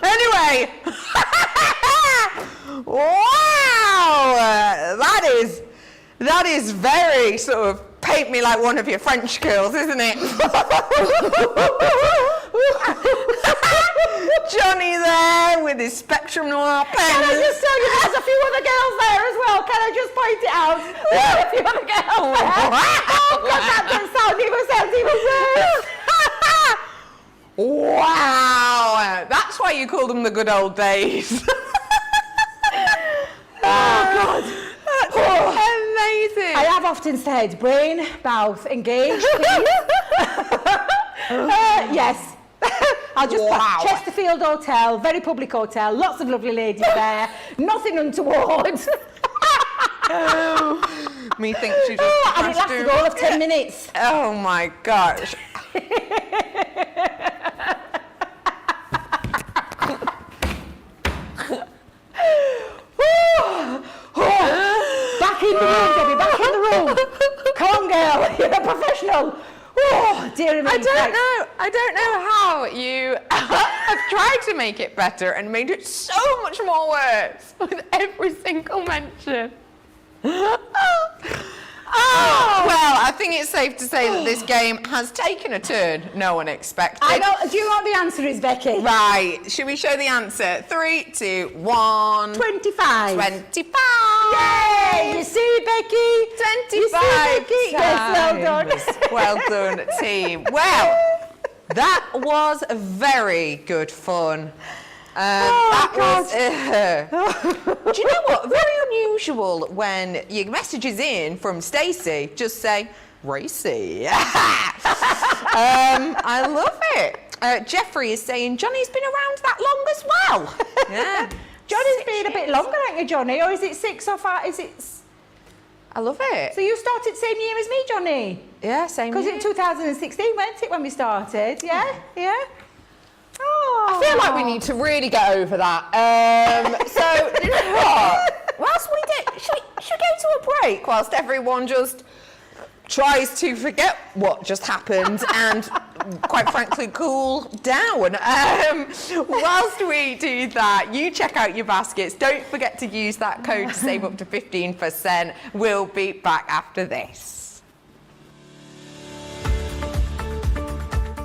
Anyway, wow, that is very sort of paint me like one of your French girls, isn't it? Johnny there with his Spectrum Noir pen. Can I just tell you there's a few other girls there as well? Can I just point it out? There are a few other girls there. Oh, God, that doesn't sound even worse. Wow, that's why you call them the good old days. Oh, God. That's amazing. I have often said, brain, mouth, engaged, please. Yes. I'll just Wow. Chesterfield Hotel, very public hotel, lots of lovely ladies there, nothing untoward. Methinks you just And it lasted all of 10 minutes. Oh my gosh. Back in the room, Debbie, back in the room. Come on, girl, you're a professional. Oh, dear me. I don't know how you have tried to make it better and made it so much more worse with every single mention. Oh, well, I think it's safe to say that this game has taken a turn no one expected. I know. Do you know what the answer is, Becky? Right, should we show the answer? 3, 2, 1. 25. 25. Yay! You see, Becky? 25. You see, Becky? Yes, well done. Well done, team. Well, that was very good fun. Do you know what? Very unusual when your messages in from Stacey just say racy. I love it. Jeffrey is saying Johnny's been around that long as well. Yeah, Johnny's been a bit longer, ain't you, Johnny? Or is it 6 or 5? Is it? I love it. So you started same year as me, Johnny? Yeah, same. Because in 2016, weren't it, when we started? Yeah, yeah. Oh. I feel like we need to really get over that. So, you know what? Whilst we do, should we go to a break whilst everyone just tries to forget what just happened and, quite frankly, cool down? Whilst we do that, you check out your baskets. Don't forget to use that code to save up to 15%. We'll be back after this.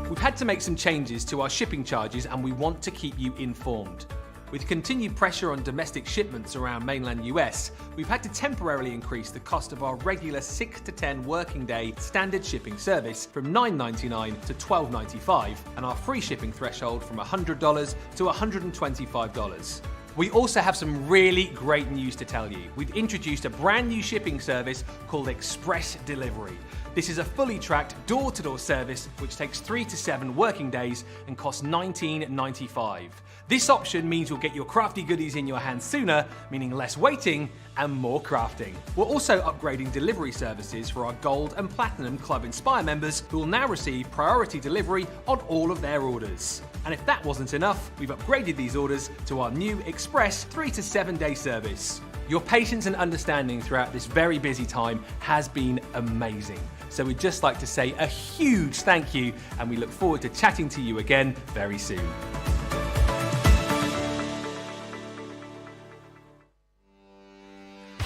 We've had to make some changes to our shipping charges and we want to keep you informed. With continued pressure on domestic shipments around mainland US, we've had to temporarily increase the cost of our regular 6 to 10 working day standard shipping service from $9.99 to $12.95 and our free shipping threshold from $100 to $125. We also have some really great news to tell you. We've introduced a brand new shipping service called Express Delivery. This is a fully tracked door-to-door service which takes 3 to 7 working days and costs $19.95. This option means you'll get your crafty goodies in your hands sooner, meaning less waiting and more crafting. We're also upgrading delivery services for our Gold and Platinum Club Inspire members who will now receive priority delivery on all of their orders. And if that wasn't enough, we've upgraded these orders to our new Express 3 to 7 day service. Your patience and understanding throughout this very busy time has been amazing. So we'd just like to say a huge thank you and we look forward to chatting to you again very soon.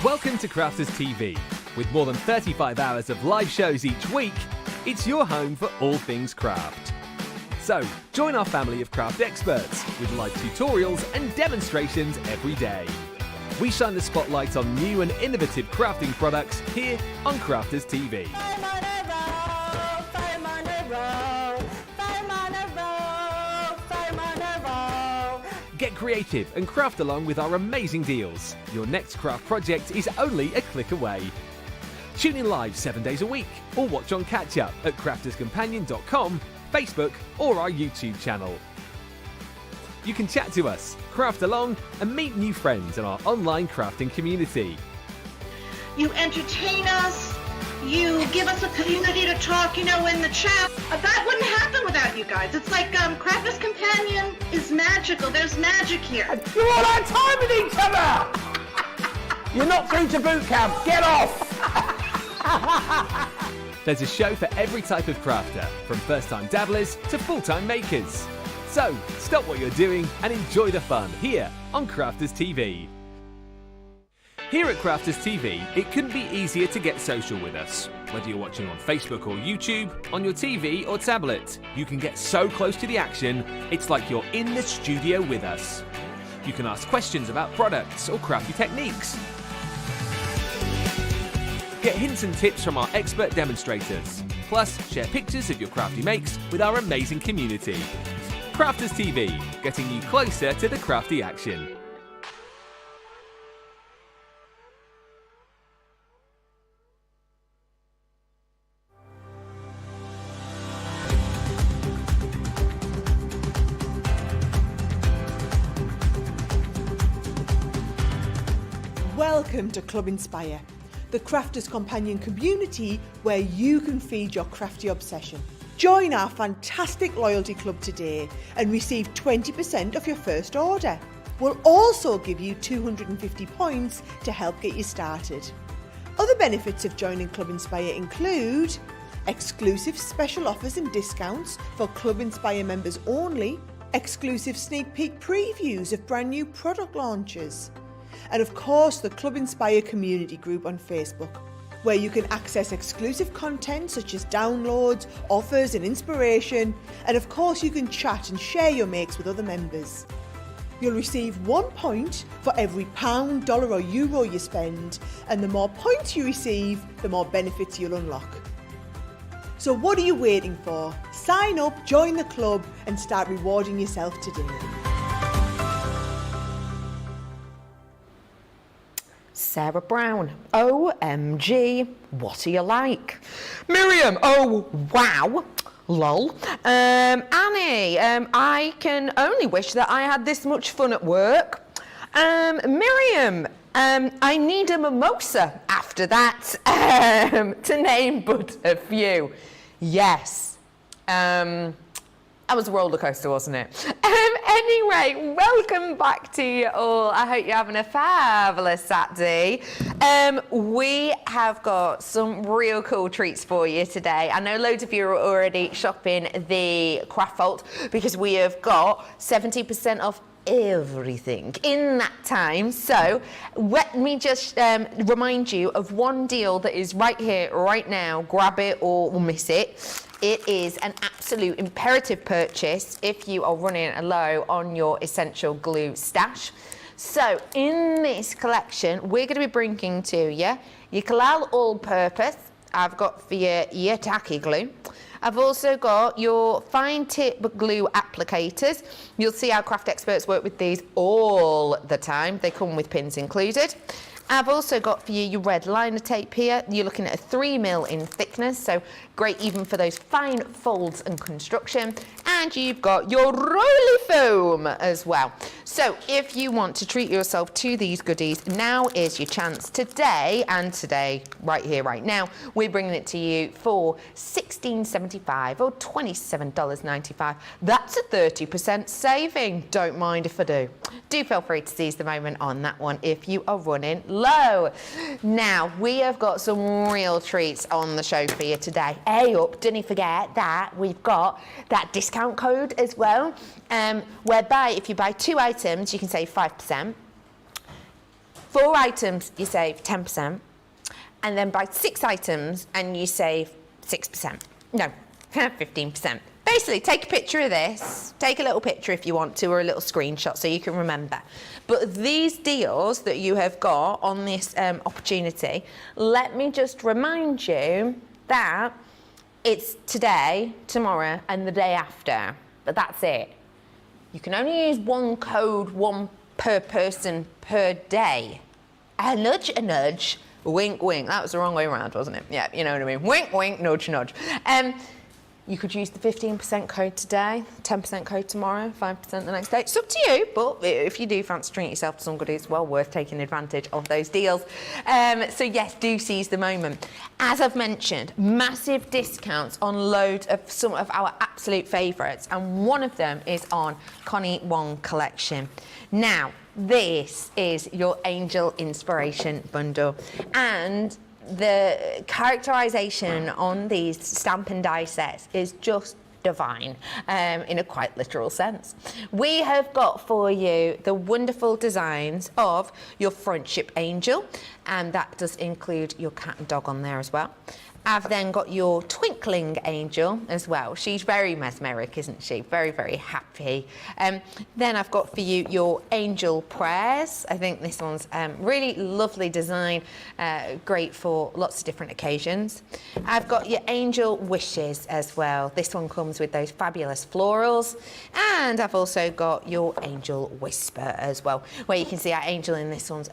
Welcome to Crafters TV. With more than 35 hours of live shows each week, it's your home for all things craft. So, join our family of craft experts with live tutorials and demonstrations every day. We shine the spotlight on new and innovative crafting products here on Crafters TV. Get creative and craft along with our amazing deals. Your next craft project is only a click away. Tune in live 7 days a week or watch on catch up at crafterscompanion.com, Facebook or our YouTube channel. You can chat to us, craft along and meet new friends in our online crafting community. You entertain us. You give us a community to talk, in the chat. That wouldn't happen without you guys. It's like Crafters Companion is magical. There's magic here. You're all out of time with each other! You're not through to boot camp. Get off! There's a show for every type of crafter, from first-time dabblers to full-time makers. So, stop what you're doing and enjoy the fun here on Crafters TV. Here at Crafters TV, it couldn't be easier to get social with us. Whether you're watching on Facebook or YouTube, on your TV or tablet, you can get so close to the action, it's like you're in the studio with us. You can ask questions about products or crafty techniques. Get hints and tips from our expert demonstrators. Plus, share pictures of your crafty makes with our amazing community. Crafters TV, getting you closer to the crafty action. Welcome to Club Inspire, the Crafters Companion community where you can feed your crafty obsession. Join our fantastic loyalty club today and receive 20% off your first order. We'll also give you 250 points to help get you started. Other benefits of joining Club Inspire include exclusive special offers and discounts for Club Inspire members only, exclusive sneak peek previews of brand new product launches, and of course the Club Inspire community group on Facebook, where you can access exclusive content such as downloads, offers and inspiration, and of course you can chat and share your makes with other members. You'll receive 1 point for every £, dollar or euro you spend, and the more points you receive, the more benefits you'll unlock. So what are you waiting for? Sign up, join the club and start rewarding yourself today. Sarah Brown, OMG, what are you like? Miriam, oh wow, lol. Annie, I can only wish that I had this much fun at work. Miriam, I need a mimosa after that, to name but a few. Yes. That was a roller coaster, wasn't it? Anyway, welcome back to you all. I hope you're having a fabulous Saturday. We have got some real cool treats for you today. I know loads of you are already shopping the Craft Vault because we have got 70% off everything in that time. So let me just remind you of one deal that is right here, right now. Grab it or we'll miss it. It is an absolute imperative purchase if you are running low on your essential glue stash. So in this collection, we're going to be bringing to you your Kalal All-Purpose. I've got for you your tacky glue. I've also got your fine tip glue applicators. You'll see our craft experts work with these all the time. They come with pins included. I've also got for you your red liner tape here. You're looking at a 3mm in thickness, so great even for those fine folds and construction. And you've got your roly foam as well. So if you want to treat yourself to these goodies, now is your chance. Today, right here, right now, we're bringing it to you for $16.75 or $27.95. That's a 30% saving. Don't mind if I do. Do feel free to seize the moment on that one if you are running low. Now, we have got some real treats on the show for you today. Don't forget that we've got that discount code as well, whereby if you buy 2 items, you can save 5%. 4 items, you save 10%. And then buy 6 items and you save 6%. No, 15%. basically take a picture of this, take a little picture if you want to, or a little screenshot so you can remember. But these deals that you have got on this opportunity, let me just remind you that it's today, tomorrow, and the day after. But that's it. You can only use one code, one per person per day. A nudge, wink, wink. That was the wrong way around, wasn't it? Yeah, you know what I mean. Wink, wink, nudge, nudge. You could use the 15% code today, 10% code tomorrow, 5% the next day. It's up to you, but if you do fancy treating yourself to somebody, it's well worth taking advantage of those deals. So yes, do seize the moment. As I've mentioned, massive discounts on loads of some of our absolute favourites, and one of them is on Connie Wong collection. Now, this is your Angel Inspiration bundle, and the characterisation on these stamp and die sets is just divine, in a quite literal sense. We have got for you the wonderful designs of your Friendship Angel, and that does include your cat and dog on there as well. I've then got your Twinkling Angel as well. She's very mesmeric, isn't she? Very, very happy. Then I've got for you your Angel Prayers. I think this one's really lovely design, great for lots of different occasions. I've got your Angel Wishes as well. This one comes with those fabulous florals. And I've also got your Angel Whisper as well, where you can see our angel in this one's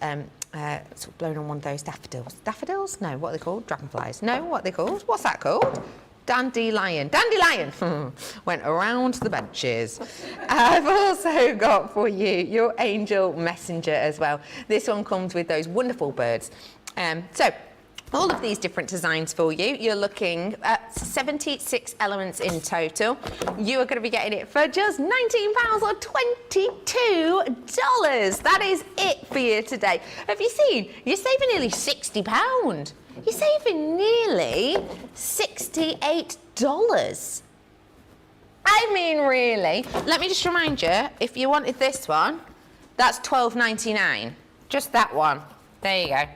sort of blown on one of those daffodils. Daffodils? No, what are they called? Dragonflies. No, what are they called? What's that called? Dandelion. Dandelion! Went around the benches. I've also got for you your Angel Messenger as well. This one comes with those wonderful birds. So, all of these different designs for you. You're looking at 76 elements in total. You are going to be getting it for just £19 or $22. That is it for you today. Have you seen? You're saving nearly £60. You're saving nearly $68. I mean, really. Let me just remind you, if you wanted this one, that's £12.99. Just that one. There you go.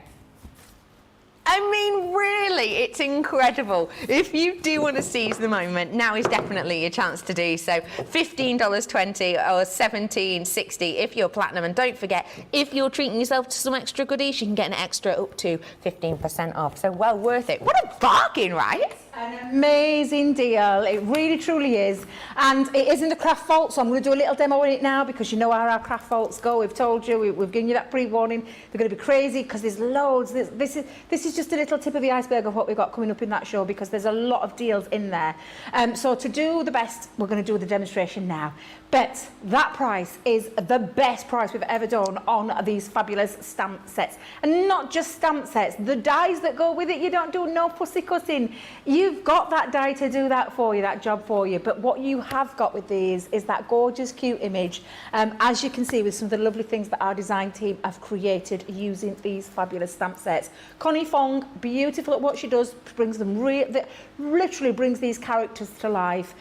I mean, really, it's incredible. If you do want to seize the moment, now is definitely your chance to do so. $15.20 or $17.60 if you're platinum. And don't forget, if you're treating yourself to some extra goodies, you can get an extra up to 15% off. So well worth it. What a bargain, right? An amazing deal. It really, truly is. And it is in the craft vault, so I'm going to do a little demo on it now because you know how our craft vaults go. We've told you, we've given you that pre-warning. They're going to be crazy because there's loads. This is just a little tip of the iceberg of what we've got coming up in that show because there's a lot of deals in there. So to do the best, we're going to do the demonstration now. But that price is the best price we've ever done on these fabulous stamp sets. And not just stamp sets, the dies that go with it, you don't do no pussycutting. You've got that die to do that for you, that job for you. But what you have got with these is that gorgeous, cute image, as you can see with some of the lovely things that our design team have created using these fabulous stamp sets. Connie Fong, beautiful at what she does, brings them literally brings these characters to life.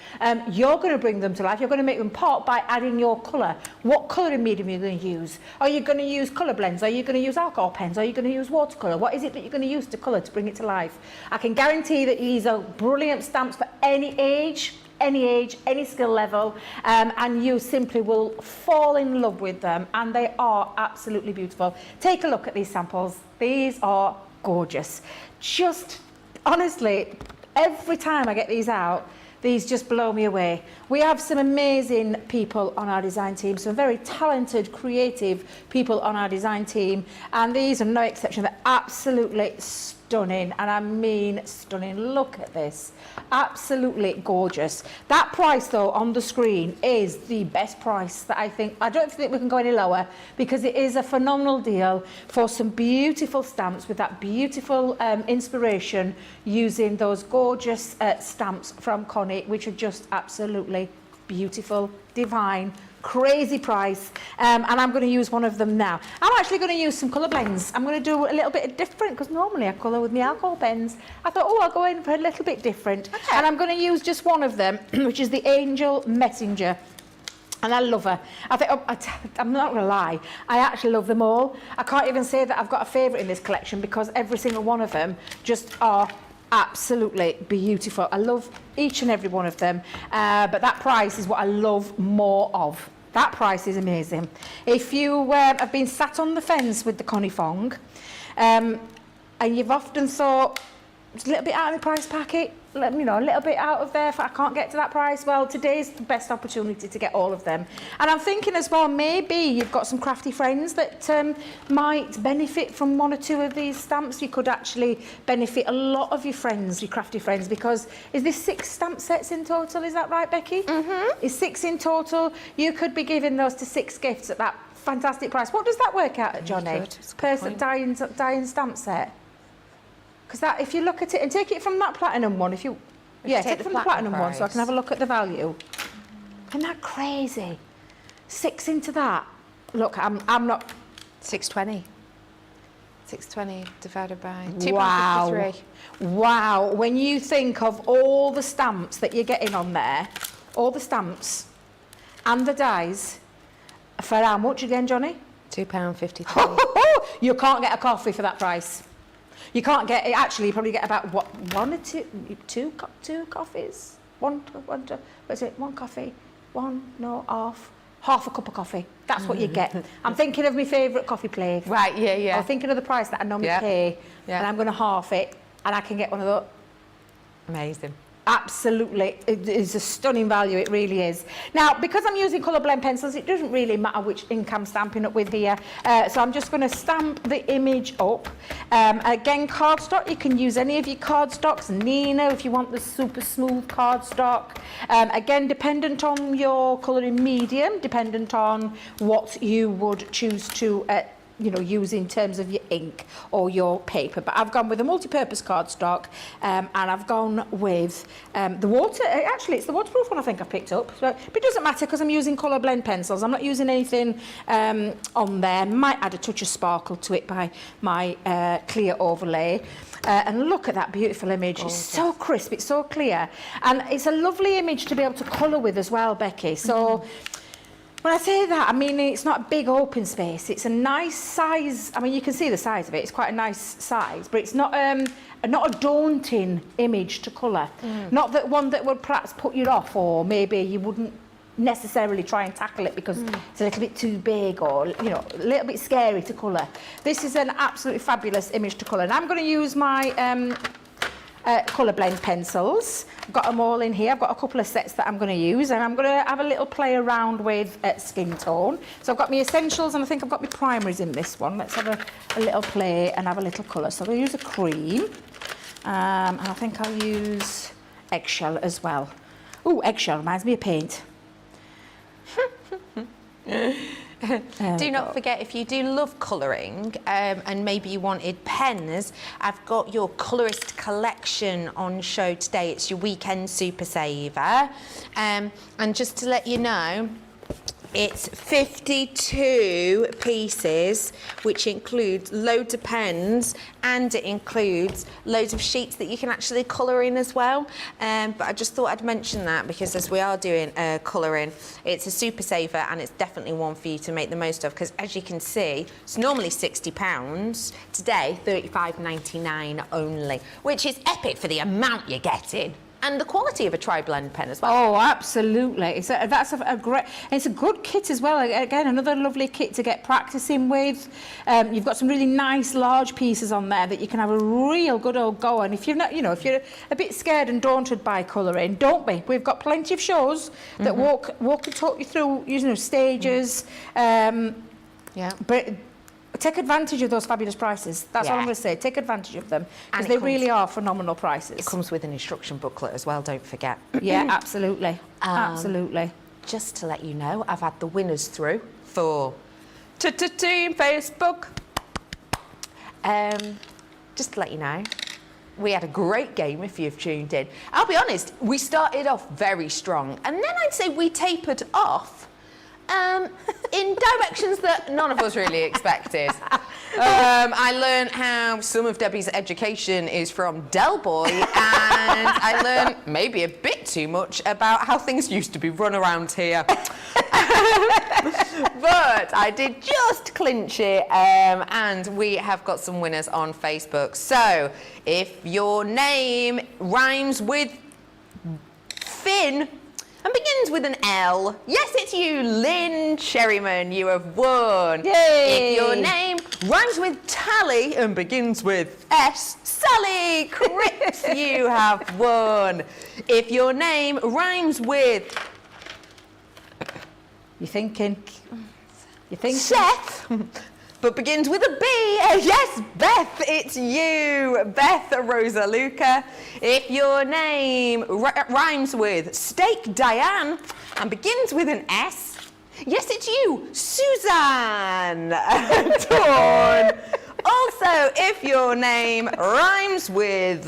You're going to bring them to life. You're going to make them pop by adding your colour. What colouring medium are you going to use? Are you going to use colour blends? Are you going to use alcohol pens? Are you going to use watercolour? What is it that you're going to use to colour to bring it to life? I can guarantee that these are brilliant stamps for any age, any skill level, and you simply will fall in love with them, and they are absolutely beautiful. Take a look at these samples. These are gorgeous. Just honestly, every time I get these out, these just blow me away. We have some amazing people on our design team, some very talented, creative people on our design team, and these are no exception. They're absolutely stunning, and I mean stunning. Look at this. Absolutely gorgeous. That price, though, on the screen is the best price that I think. I don't think we can go any lower because it is a phenomenal deal for some beautiful stamps with that beautiful inspiration using those gorgeous stamps from Connie, which are just absolutely beautiful, divine, crazy price, and I'm going to use one of them now. I'm actually going to use some colour blends. I'm going to do a little bit different because normally I colour with my alcohol pens. I thought, oh, I'll go in for a little bit different. Okay. And I'm going to use just one of them, which is the Angel Messenger. And I love her. I think, I'm not going to lie, I actually love them all. I can't even say that I've got a favourite in this collection because every single one of them just are Absolutely beautiful. I love each and every one of them, but that price is what I love more of. That price is amazing. If you have been sat on the fence with the Connie Fong, and you've often thought, it's a little bit out of the price packet, a little bit out of there, I can't get to that price. Well, today's the best opportunity to get all of them. And I'm thinking as well, maybe you've got some crafty friends that might benefit from one or two of these stamps. You could actually benefit a lot of your friends, your crafty friends, because is this 6 stamp sets in total? Is that right, Becky? Mm-hmm. Is 6 in total? You could be giving those to 6 gifts at that fantastic price. What does that work out at, Johnny? Per dying stamp set? Because that, if you look at it and take it from that platinum one, take it from the platinum one so I can have a look at the value. Isn't that crazy? 6 into that. Look, I'm not. 620. 620 divided by Wow. 2.53. Wow. When you think of all the stamps that you're getting on there, all the stamps and the dies, for how much again, Johnny? £2.53. You can't get a coffee for that price. You can't get it. Actually, you probably get about one or two coffees. One coffee. Half a cup of coffee. That's what you get. I'm thinking of my favourite coffee place. Right, yeah. I'm thinking of the price that I normally pay, and I'm going to half it, and I can get one of those. Amazing. Absolutely, it is a stunning value, it really is. Now, because I'm using colour blend pencils, it doesn't really matter which ink I'm stamping up with here, so I'm just going to stamp the image up. Again, cardstock, you can use any of your cardstocks. Nina, if you want the super smooth cardstock. Again, dependent on your colouring medium, dependent on what you would choose to use in terms of your ink or your paper. But I've gone with a multi-purpose cardstock, and I've gone with the water. Actually, it's the waterproof one I think I picked up. But it doesn't matter because I'm using colour blend pencils. I'm not using anything on there. Might add a touch of sparkle to it by my clear overlay. And look at that beautiful image. It's so crisp, it's so clear. And it's a lovely image to be able to colour with as well, Becky. So. When I say that, I mean it's not a big open space. It's a nice size. I mean, you can see the size of it. It's quite a nice size, but it's not a daunting image to colour. Not that one that would perhaps put you off, or maybe you wouldn't necessarily try and tackle it because it's a little bit too big or a little bit scary to colour. This is an absolutely fabulous image to colour, and I'm going to use my colour blend pencils. I've got them all in here. I've got a couple of sets that I'm going to use, and I'm going to have a little play around with skin tone. So I've got my essentials, and I think I've got my primaries in this one. Let's have a little play and have a little colour. So I'm going to use a cream, and I think I'll use eggshell as well. Oh, eggshell reminds me of paint. Do not forget, if you do love colouring and maybe you wanted pens, I've got your colorist collection on show today. It's your weekend super saver. And just to let you know, it's 52 pieces, which includes loads of pens, and it includes loads of sheets that you can actually colour in as well. But I just thought I'd mention that because as we are doing colouring, it's a super saver, and it's definitely one for you to make the most of, because as you can see, it's normally £60. Today, $35.99 only, which is epic for the amount you're getting. And the quality of a tri-blend pen as well. Oh, absolutely. That's a great... It's a good kit as well. Again, another lovely kit to get practicing with. You've got some really nice large pieces on there that you can have a real good old go on. If you're not, if you're a bit scared and daunted by colouring, don't be. We've got plenty of shows that walk and talk you through, stages. But take advantage of those fabulous prices. That's all I'm going to say. Take advantage of them, because they really are phenomenal prices. It comes with an instruction booklet as well, don't forget. Yeah, absolutely. Absolutely. Just to let you know, I've had the winners through for Team Facebook. Just to let you know, we had a great game if you've tuned in. I'll be honest, we started off very strong, and then I'd say we tapered off in directions that none of us really expected. I learned how some of Debbie's education is from Del Boy, and I learned maybe a bit too much about how things used to be run around here. But I did just clinch it, and we have got some winners on Facebook. So if your name rhymes with Finn and begins with an L, yes, it's you, Lynn Sherryman, you have won. Yay! If your name rhymes with Tally and begins with S, Sally Cripps, you have won. If your name rhymes with... You're thinking. Seth, but begins with a B. Yes, Beth, it's you, Beth Rosa Luca. If your name rhymes with Steak Diane and begins with an S, yes, it's you, Suzanne Dawn. Also, if your name rhymes with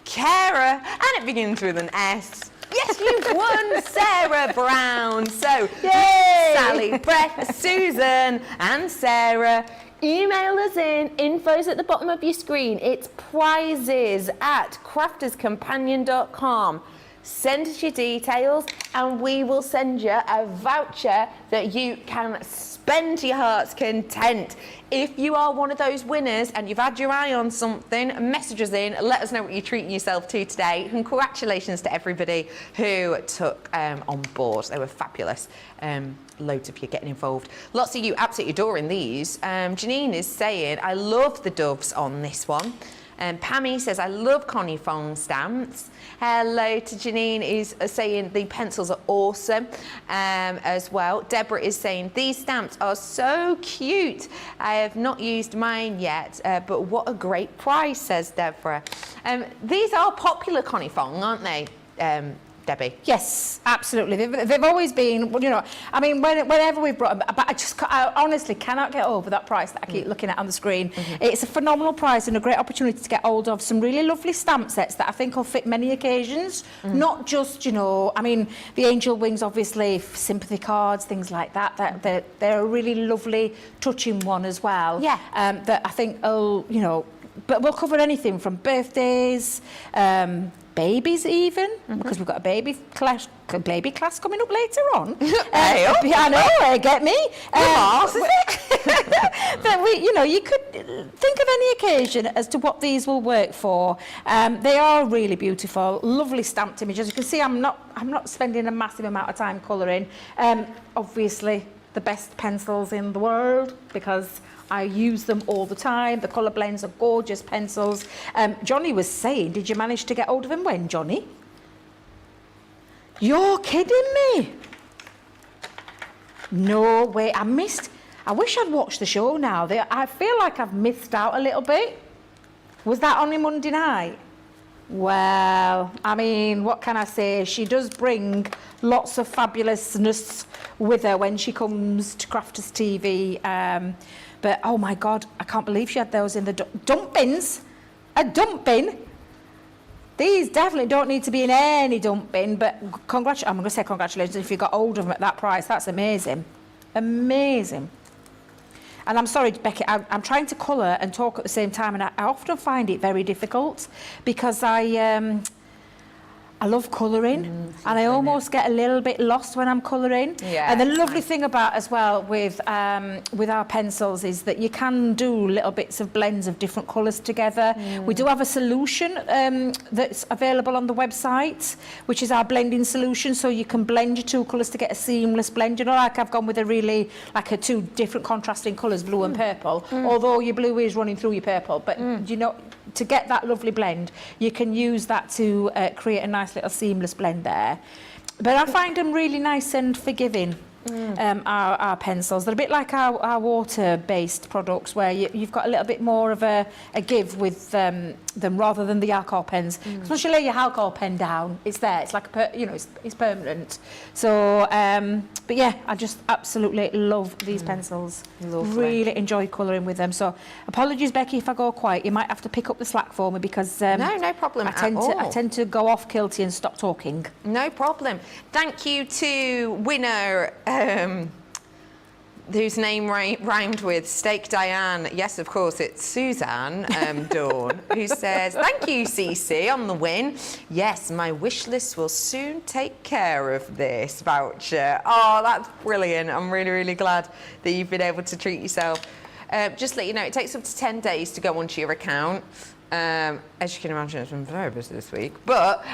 Kara and it begins with an S, yes, you've won, Sarah Brown. So, Yay! Sally, Beth, Susan and Sarah, email us in. Info's at the bottom of your screen. It's prizes@crafterscompanion.com. Send us your details and we will send you a voucher that you can spend to your heart's content. If you are one of those winners and you've had your eye on something, message us in, let us know what you're treating yourself to today. Congratulations to everybody who took on board. They were fabulous. Loads of you getting involved. Lots of you absolutely adoring these. Janine is saying, I love the doves on this one. Pammy says, I love Connie foam stamps. Hello to Janine, is saying the pencils are awesome as well. Deborah is saying, these stamps are so cute. I have not used mine yet, but what a great price, says Deborah. These are popular Connie foam, aren't they, Debbie? Yes, absolutely. They've always been, you know, I mean, whenever we've brought them, but I honestly cannot get over that price that I keep looking at on the screen. It's a phenomenal price and a great opportunity to get hold of some really lovely stamp sets that I think will fit many occasions, not just, you know, I mean, the angel wings, obviously, sympathy cards, things like that. They're a really lovely, touching one as well. Yeah. That I think, you know, but we'll cover anything from birthdays, babies even, because we've got a baby class coming up later on. I know, get me. But you know, you could think of any occasion as to what these will work for. They are really beautiful, lovely stamped images. You can see I'm not spending a massive amount of time colouring. Obviously, the best pencils in the world because I use them all the time. The colour blends are gorgeous pencils. Johnny was saying, did you manage to get hold of him when, Johnny? You're kidding me. No way. I wish I'd watched the show now. I feel like I've missed out a little bit. Was that on a Monday night? Well, I mean, what can I say? She does bring lots of fabulousness with her when she comes to Crafters TV. But, oh, my God, I can't believe she had those in the dump bins. A dump bin? These definitely don't need to be in any dump bin, but I'm going to say congratulations if you got hold of them at that price. That's amazing. Amazing. And I'm sorry, Becky, I'm trying to colour and talk at the same time, and I often find it very difficult because I love colouring and I almost get a little bit lost when I'm colouring. Yeah, and the lovely thing about as well with our pencils is that you can do little bits of blends of different colours together. We do have a solution that's available on the website, which is our blending solution, so you can blend your two colours to get a seamless blend. You know, like I've gone with a two different contrasting colours, blue and purple, although your blue is running through your purple, but you know, to get that lovely blend, you can use that to create a nice little seamless blend there. But I find them really nice and forgiving, our pencils. They're a bit like our water-based products where you've got a little bit more of a give with them rather than the alcohol pens. Because once you lay your alcohol pen down, it's there. It's like, it's permanent. So, but yeah, I just absolutely love these pencils. Lovely. Really enjoy colouring with them. So apologies, Becky, if I go quiet. You might have to pick up the slack for me because no problem I tend to go off kilty and stop talking. No problem. Thank you to winner whose name rhymed with Steak Diane. Yes, of course, it's Suzanne Dawn, who says, thank you, CC, on the win. Yes, my wish list will soon take care of this voucher. Oh, that's brilliant. I'm really, really glad that you've been able to treat yourself. Just to let you know, it takes up to 10 days to go onto your account. As you can imagine, it's been very busy this week, but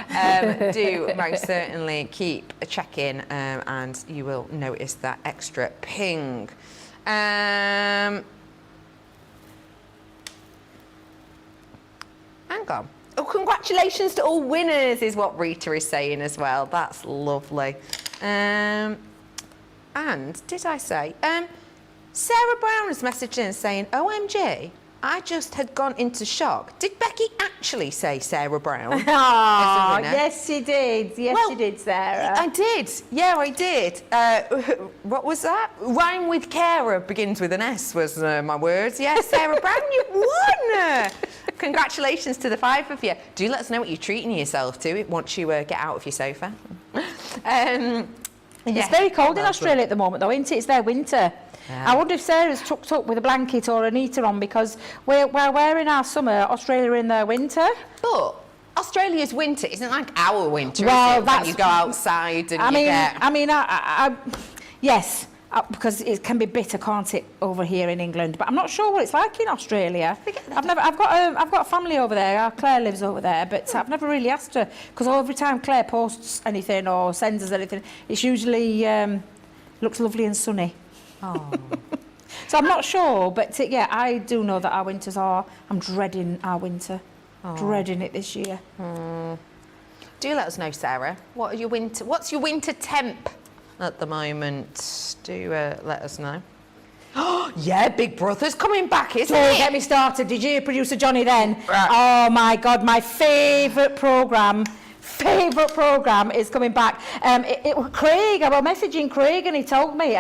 do most certainly keep a check-in and you will notice that extra ping. Hang on. Oh, congratulations to all winners is what Rita is saying as well. That's lovely. And did I say, Sarah Brown has messaged in saying, OMG, I just had gone into shock. Did Becky actually say Sarah Brown? Oh, yes, she did. Yes, she did, Sarah. I did. Yeah, I did. What was that? Rhyme with carer begins with an S was my words. Yes, Sarah Brown, you won. Congratulations to the 5 of you. Do let us know what you're treating yourself to once you get out of your sofa. It's very cold in Australia at the moment, though, isn't it? It's their winter. Yeah. I wonder if Sarah's tucked up with a blanket or an heater on, because we're in our summer, Australia in their winter. But Australia's winter isn't like our winter, well, is it? When you go outside and yes, because it can be bitter, can't it, over here in England? But I'm not sure what it's like in Australia. I've got a family over there. Claire lives over there, but I've never really asked her, because every time Claire posts anything or sends us anything, it's usually looks lovely and sunny. Oh. So I'm not sure, but yeah, I do know that our winters are. I'm dreading our winter. Oh. Dreading it this year. Do let us know, Sarah. What's your winter temp at the moment? Do let us know. Yeah, Big Brother's coming back, isn't it? Don't get me started. Did you hear Producer Johnny then? Right. Oh my God, my favourite programme is coming back. It was Craig. I was messaging Craig and he told me,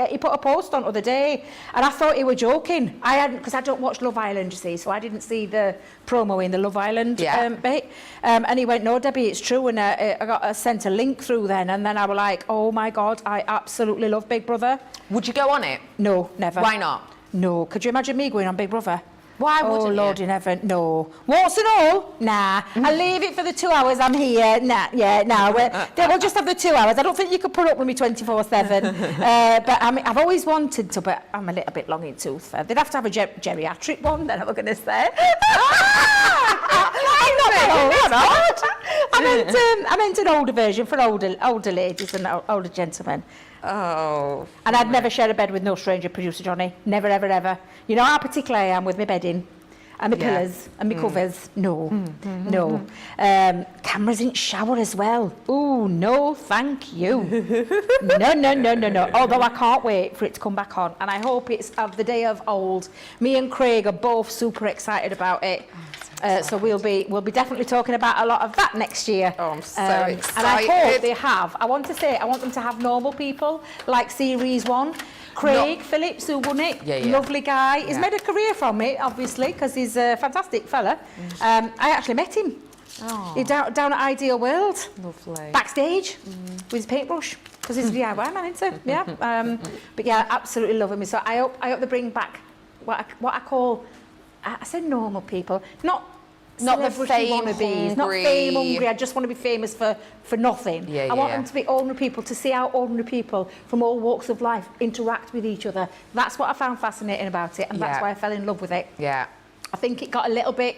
he put a post on the other day and I thought he was joking. I hadn't, because I don't watch Love Island, you see, so I didn't see the promo in the Love Island bit. And he went, no, Debbie, it's true. And I got sent a link through then, and then I was like, oh my God, I absolutely love Big Brother. Would you go on it? No, never. Why not? No. Could you imagine me going on Big Brother? Why wouldn't you? Oh, Lord in heaven, no. Warts and all? Nah. I'll leave it for the 2 hours I'm here. Nah, yeah, no. We'll just have the 2 hours. I don't think you could put up with me 24/7. But I've always wanted to, but I'm a little bit long in tooth. They'd have to have a geriatric one, then I'm going to say. I'm not that old. I meant an older version for older ladies and older gentlemen. Oh. And I'd never share a bed with no stranger, Producer Johnny. Never, ever, ever. You know how particular I am with my bedding and my pillows and my covers? No, no. Cameras in shower as well. Ooh, no, thank you. No. Although I can't wait for it to come back on. And I hope it's of the day of old. Me and Craig are both super excited about it. So we'll be definitely talking about a lot of that next year. Oh, I'm so excited. And I hope they have. I want them to have normal people like Series 1. Craig Phillips, who won it, lovely guy. He's made a career from it, obviously, because he's a fantastic fella. I actually met him. Oh. He's down at Ideal World. Lovely. Backstage with his paintbrush, because he's a DIY man, isn't he? Yeah. But yeah, absolutely love him. So I hope they bring back what I call, I said normal people, not the fame wannabes, not fame hungry. I just want to be famous for nothing. I want them to be ordinary people, to see how ordinary people from all walks of life interact with each other. That's what I found fascinating about it, and that's why I fell in love with it. Yeah. I think it got a little bit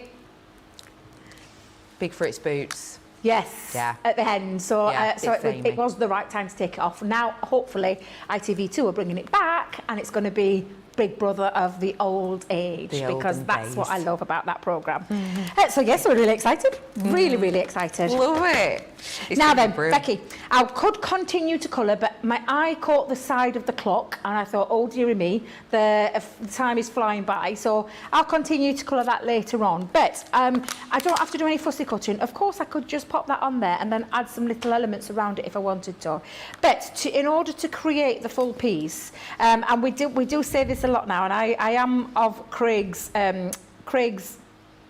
big for its boots. Yes. Yeah. At the end, so it was the right time to take it off. Now, hopefully, ITV2 are bringing it back, and it's going to be Big Brother of the old age, because that's what I love about that programme. So yes, we're really excited. Really, really excited. Love it. Now then, Becky, I could continue to colour, but my eye caught the side of the clock, and I thought, oh dearie me, the time is flying by, so I'll continue to colour that later on. But I don't have to do any fussy cutting. Of course, I could just pop that on there and then add some little elements around it if I wanted to. But in order to create the full piece, and we do say this a lot now, and I am of Craig's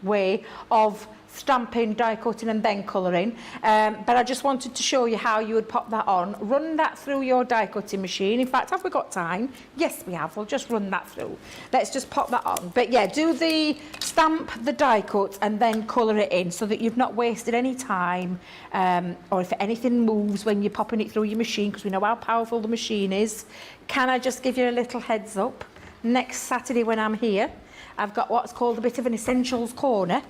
way of stamping, die cutting and then colouring. But I just wanted to show you how you would pop that on. Run that through your die cutting machine. In fact, have we got time? Yes, we have. We'll just run that through. Let's just pop that on. But yeah, do the stamp, the die cut and then colour it in so that you've not wasted any time, or if anything moves when you're popping it through your machine, because we know how powerful the machine is. Can I just give you a little heads up? Next Saturday when I'm here, I've got what's called a bit of an essentials corner,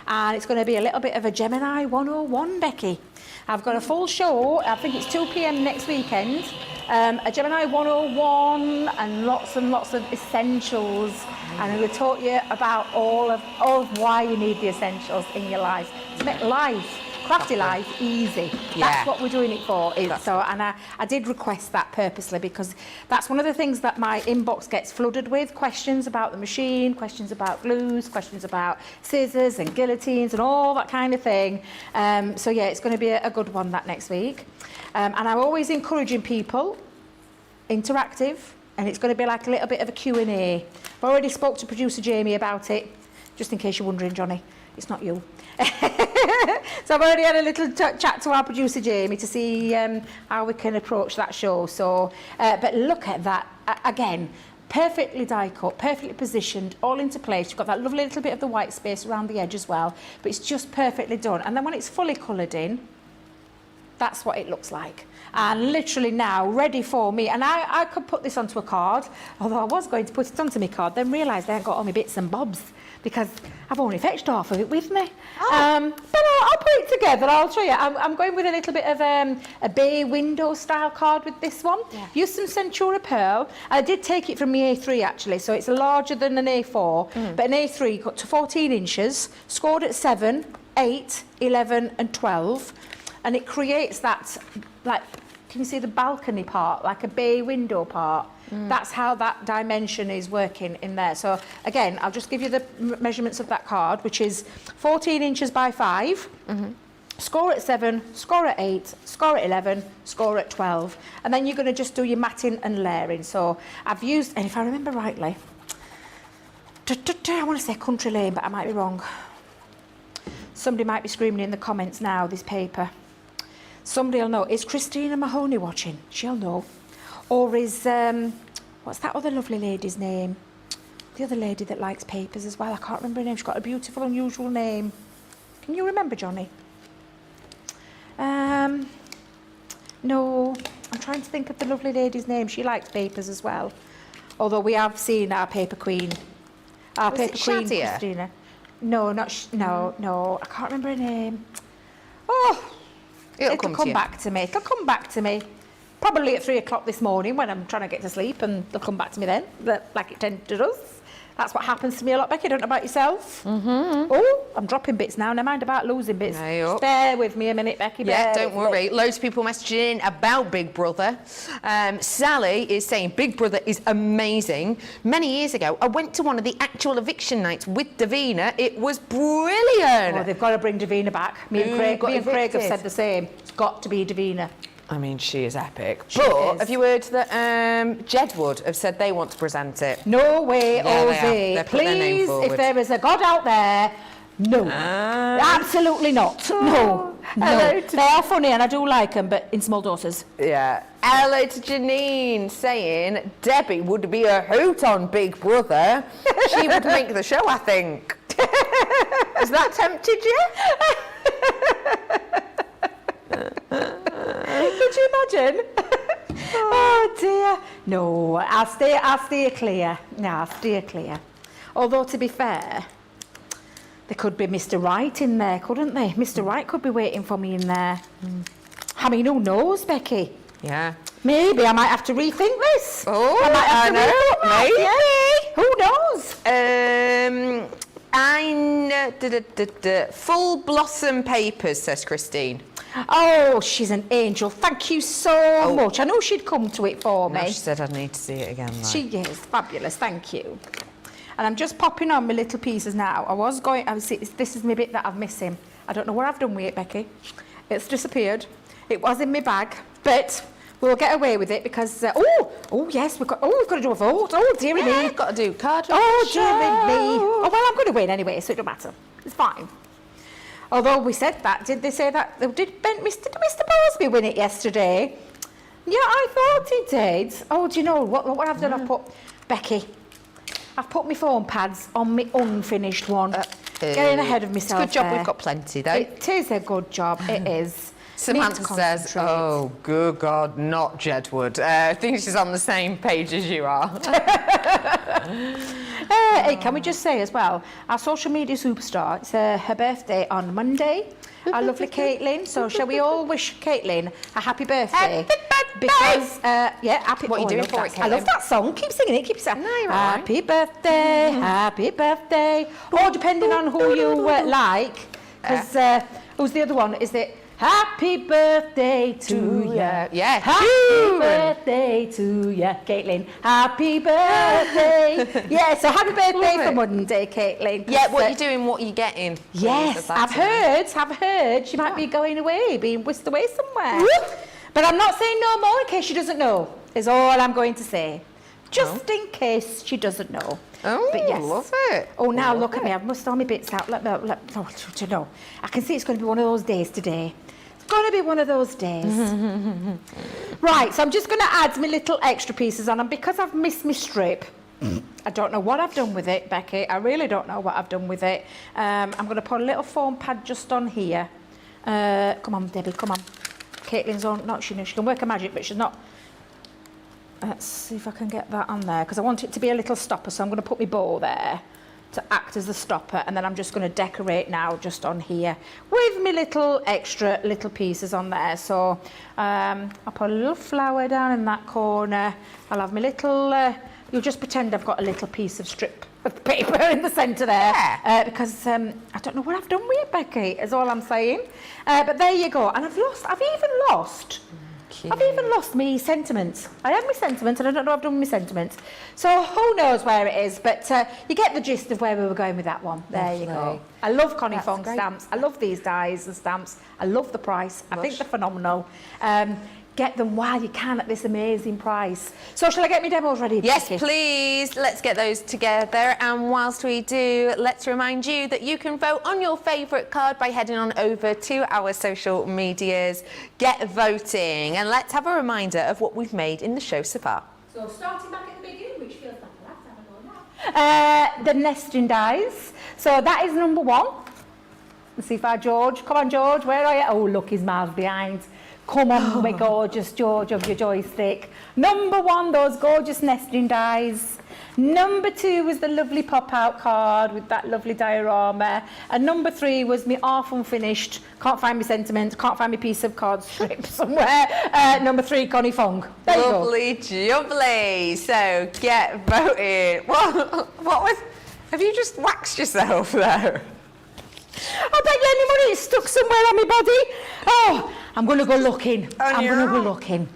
and it's going to be a little bit of a Gemini 101, Becky. I've got a full show, I think it's 2 p.m. next weekend, a Gemini 101 and lots of essentials, and I'm going to talk to you about all of why you need the essentials in your life to make life, crafty life, easy. Yeah. That's what we're doing it for. And I did request that purposely, because that's one of the things that my inbox gets flooded with, questions about the machine, questions about glues, questions about scissors and guillotines and all that kind of thing. So yeah, it's going to be a good one that next week. And I'm always encouraging people, interactive, and it's going to be like a little bit of a Q&A. I've already spoke to producer Jamie about it, just in case you're wondering, Johnny, it's not you. So I've already had a little chat to our producer Jamie to see how we can approach that show. So, but look at that again, perfectly die cut, perfectly positioned, all into place. You've got that lovely little bit of the white space around the edge as well, but it's just perfectly done. And then when it's fully coloured in, that's what it looks like. And literally now ready for me. And I could put this onto a card, although I was going to put it onto my card, then realised I hadn't got all my bits and bobs, because I've only fetched half of it with me. Oh. But I'll put it together, I'll show you. I'm going with a little bit of a bay window style card with this one. Yeah. Use some Centura Pearl. I did take it from my A3 actually, so it's larger than an A4, but an A3 got to 14 inches, scored at 7, 8, 11 and 12. And it creates that, like, can you see the balcony part, like a bay window part? That's how that dimension is working in there. So again, I'll just give you the measurements of that card, which is 14 inches by 5, score at 7, score at 8, score at 11, score at 12. And then you're going to just do your matting and layering. So I've used, and if I remember rightly, I want to say Country Lane, but I might be wrong. Somebody might be screaming in the comments now, this paper. Somebody will know. Is Christina Mahoney watching? She'll know. Or is, what's that other lovely lady's name? The other lady that likes papers as well. I can't remember her name. She's got a beautiful, unusual name. Can you remember, Johnny? No. I'm trying to think of the lovely lady's name. She likes papers as well. Although we have seen our paper queen. Our Was paper it queen, Shadia? Christina. No, not no. I can't remember her name. Oh. It'll come back to me. It'll come back to me. Probably at 3 o'clock this morning when I'm trying to get to sleep, and they'll come back to me then, like it tends to does. That's what happens to me a lot, Becky. I don't know about yourself. Oh, I'm dropping bits now. Never mind about losing bits. No, bear with me a minute, Becky. Yeah, don't worry. Loads of people messaging in about Big Brother. Sally is saying Big Brother is amazing. Many years ago, I went to one of the actual eviction nights with Davina. It was brilliant. Oh, they've got to bring Davina back. Me and Craig have said the same. It's got to be Davina. I mean, she is epic. But have you heard that Jedward have said they want to present it? No way, Ozzy. Please, if there is a God out there, no. Absolutely not. No. They are funny and I do like them, but in small doses. Yeah. Hello to Janine saying Debbie would be a hoot on Big Brother. She would make the show, I think. Has that tempted you? Could you imagine? Oh dear. No, I'll steer clear. No, I'll steer clear. Although to be fair, there could be Mr. Wright in there, couldn't they? Mr. Wright could be waiting for me in there. I mean, who knows, Becky? Yeah. Maybe I might have to rethink this. Oh, I might have to maybe. Who knows? Full Blossom Papers, says Christine. Oh, she's an angel. Thank you so much. I know she'd come to it for me. No, she said I'd need to see it again. Though. She is fabulous. Thank you. And I'm just popping on my little pieces now. This is my bit that I'm missing. I don't know what I've done with it, Becky. It's disappeared. It was in my bag, but we'll get away with it because yes, we've got to do a vote. Oh dearie me, I've got to do card. Oh dearie me. Oh well, I'm going to win anyway, so it don't matter. It's fine. Although we said that, did they say that? Did Mr. Bosby win it yesterday? Yeah, I thought he did. Oh, do you know what I've done? I've put, Becky, I've put my foam pads on my unfinished one. Getting ahead of myself. It's a good job we've got plenty, though. It is a good job, it is. Samantha says, oh, good God, not Jedward. I think she's on the same page as you are. Hey, can we just say as well, our social media superstar, it's her birthday on Monday, our lovely Caitlin. So shall we all wish Caitlin a happy birthday? Happy birthday! Because, happy... What are you doing for it, I love Caitlin? that song. Keep singing it, keep saying No, you're all right. happy birthday, happy birthday. Or depending on who you like, because who's the other one? Is it... Happy birthday to ya. Yeah. Happy birthday to ya, Caitlin. Happy birthday. Yeah, so happy birthday for Monday, Caitlin. Yeah, what are you doing, what are you getting? Yes, I've heard she might be going away, being whisked away somewhere. But I'm not saying no more in case she doesn't know, is all I'm going to say. Just in case she doesn't know. Oh, but yes. Love it. Oh, now look at me. I've must all my bits out. Let you know. I can see it's going to be one of those days today. It's going to be one of those days. Right, so I'm just going to add my little extra pieces on. And because I've missed my strip, I don't know what I've done with it, Becky. I really don't know what I've done with it. I'm going to put a little foam pad just on here. Come on, Debbie, come on. Caitlin's on, she can work her magic, but she's not. Let's see if I can get that on there, because I want it to be a little stopper, so I'm going to put my bow there to act as the stopper, and then I'm just going to decorate now just on here with my little extra little pieces on there. So I'll put a little flower down in that corner. I'll have my little, you'll just pretend I've got a little piece of strip of paper in the centre there, because I don't know what I've done with it, Becky, is all I'm saying. But there you go, and I've even lost my sentiments. I have my sentiments, and I don't know what I've done with my sentiments. So who knows where it is, but you get the gist of where we were going with that one. There you go. I love Connie Fong stamps. I love these dies and stamps. I love the price. I think they're phenomenal. Get them while you can at this amazing price. So shall I get my demos ready? Yes, Becky? please. Let's get those together. And whilst we do, let's remind you that you can vote on your favourite card by heading on over to our social medias. Get voting. And let's have a reminder of what we've made in the show so far. So starting back at the beginning, which feels like a lifetime ago now. The nesting dies. So that is number 1. Let's see if our George. Come on, George. Where are you? Oh, look, he's miles behind. Come on, my gorgeous George of your joystick. Number 1, those gorgeous nesting dies. Number 2 was the lovely pop-out card with that lovely diorama. And number 3 was my half unfinished, can't find my sentiment, can't find my piece of card strip somewhere. Number 3, Connie Fong. There you go. Lovely jubbly. So get voting. What was... Have you just waxed yourself there? I bet you any money is stuck somewhere on my body. Oh, I'm going to go looking. I'm going to go looking.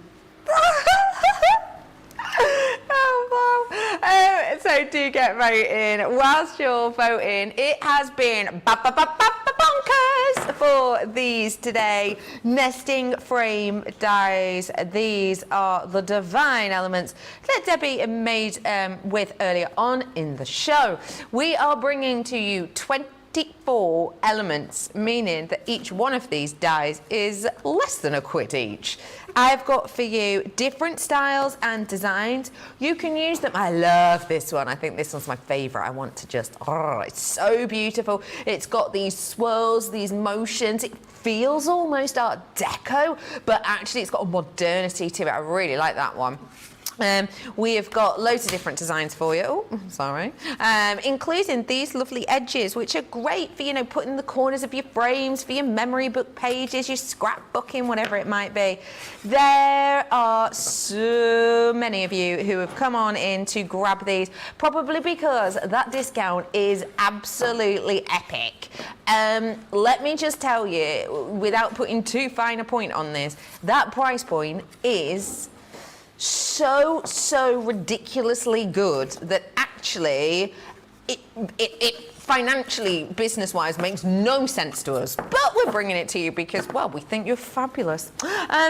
Oh, wow. So do get voting. Whilst you're voting, it has been bonkers for these today. Nesting frame dies. These are the divine elements that Debbie made with earlier on in the show. We are bringing to you 24 elements, meaning that each one of these dies is less than £1 each. I've got for you different styles and designs. You can use them. I love this one. I think this one's my favourite. I want to just, it's so beautiful. It's got these swirls, these motions. It feels almost Art Deco, but actually it's got a modernity to it. I really like that one. We have got loads of different designs for you. Oh, sorry. Including these lovely edges, which are great for, putting the corners of your frames, for your memory book pages, your scrapbooking, whatever it might be. There are so many of you who have come on in to grab these, probably because that discount is absolutely epic. Let me just tell you, without putting too fine a point on this, that price point is so ridiculously good that actually it financially, business-wise, makes no sense to us. But we're bringing it to you because, well, we think you're fabulous.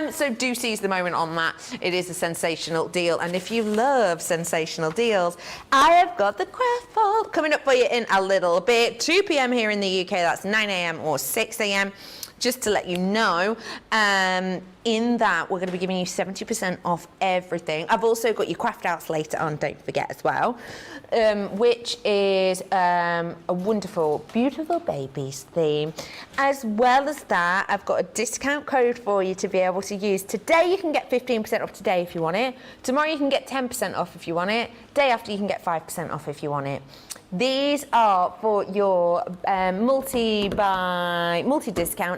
So do seize the moment on that. It is a sensational deal. And if you love sensational deals, I have got the craft vault coming up for you in a little bit. 2 p.m. here in the UK, that's 9 a.m. or 6 a.m. Just to let you know, in that we're going to be giving you 70% off everything. I've also got your craft outs later on, don't forget as well, which is a wonderful, beautiful babies theme. As well as that, I've got a discount code for you to be able to use. Today you can get 15% off today if you want it. Tomorrow you can get 10% off if you want it. Day after you can get 5% off if you want it. These are for your multi-discount,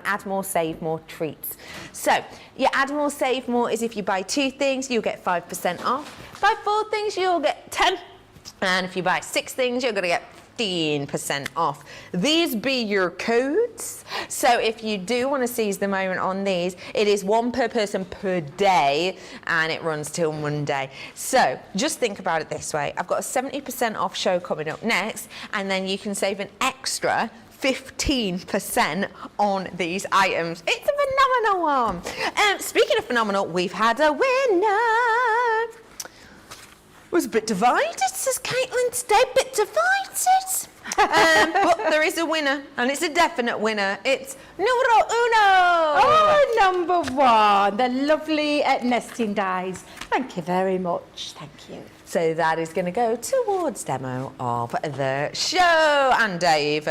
add more, save more treats. So your add more, save more is if you buy 2 things, you'll get 5% off. Buy 4 things, you'll get 10. And if you buy 6 things, you're going to get 15% off. These be your codes. So if you do want to seize the moment on these, it is 1 per person per day and it runs till Monday. So just think about it this way. I've got a 70% off show coming up next, and then you can save an extra 15% on these items. It's a phenomenal one. Speaking of phenomenal, we've had a winner. Was a bit divided, says Caitlin today, bit divided. But there is a winner, and it's a definite winner. It's numero uno. Oh, number 1, the lovely nesting dies. Thank you very much. Thank you. So that is going to go towards demo of the show. And Dave,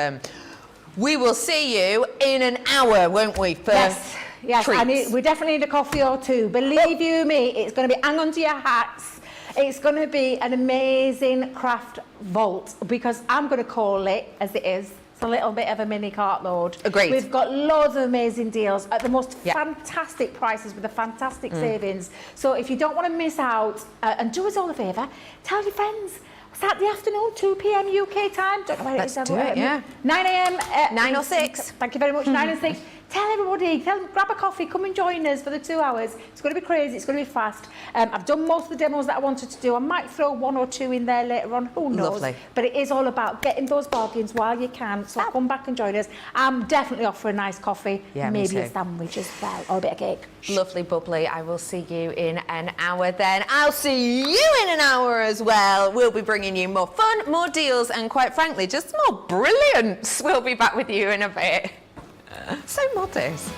we will see you in an hour, won't we? For yes, we definitely need a coffee or 2. Believe you me, it's going to be hang on to your hats. It's going to be an amazing craft vault, because I'm going to call it as it is. It's a little bit of a mini cartload. Agreed. We've got loads of amazing deals at the most fantastic prices with the fantastic savings. So if you don't want to miss out, and do us all a favour, tell your friends. Saturday afternoon, 2 p.m. UK time. Don't know where Let's it is. do it, yeah. 9 a.m. 9 or 6. Thank you very much. 9 and 6. Tell everybody, grab a coffee, come and join us for the 2 hours. It's going to be crazy, it's going to be fast. I've done most of the demos that I wanted to do. I might throw 1 or 2 in there later on, who knows. Lovely. But it is all about getting those bargains while you can, so come back and join us. I'm definitely off for a nice coffee, maybe a sandwich as well, or a bit of cake. Lovely, bubbly. I will see you in an hour then. I'll see you in an hour as well. We'll be bringing you more fun, more deals, and quite frankly, just more brilliance. We'll be back with you in a bit. So modest.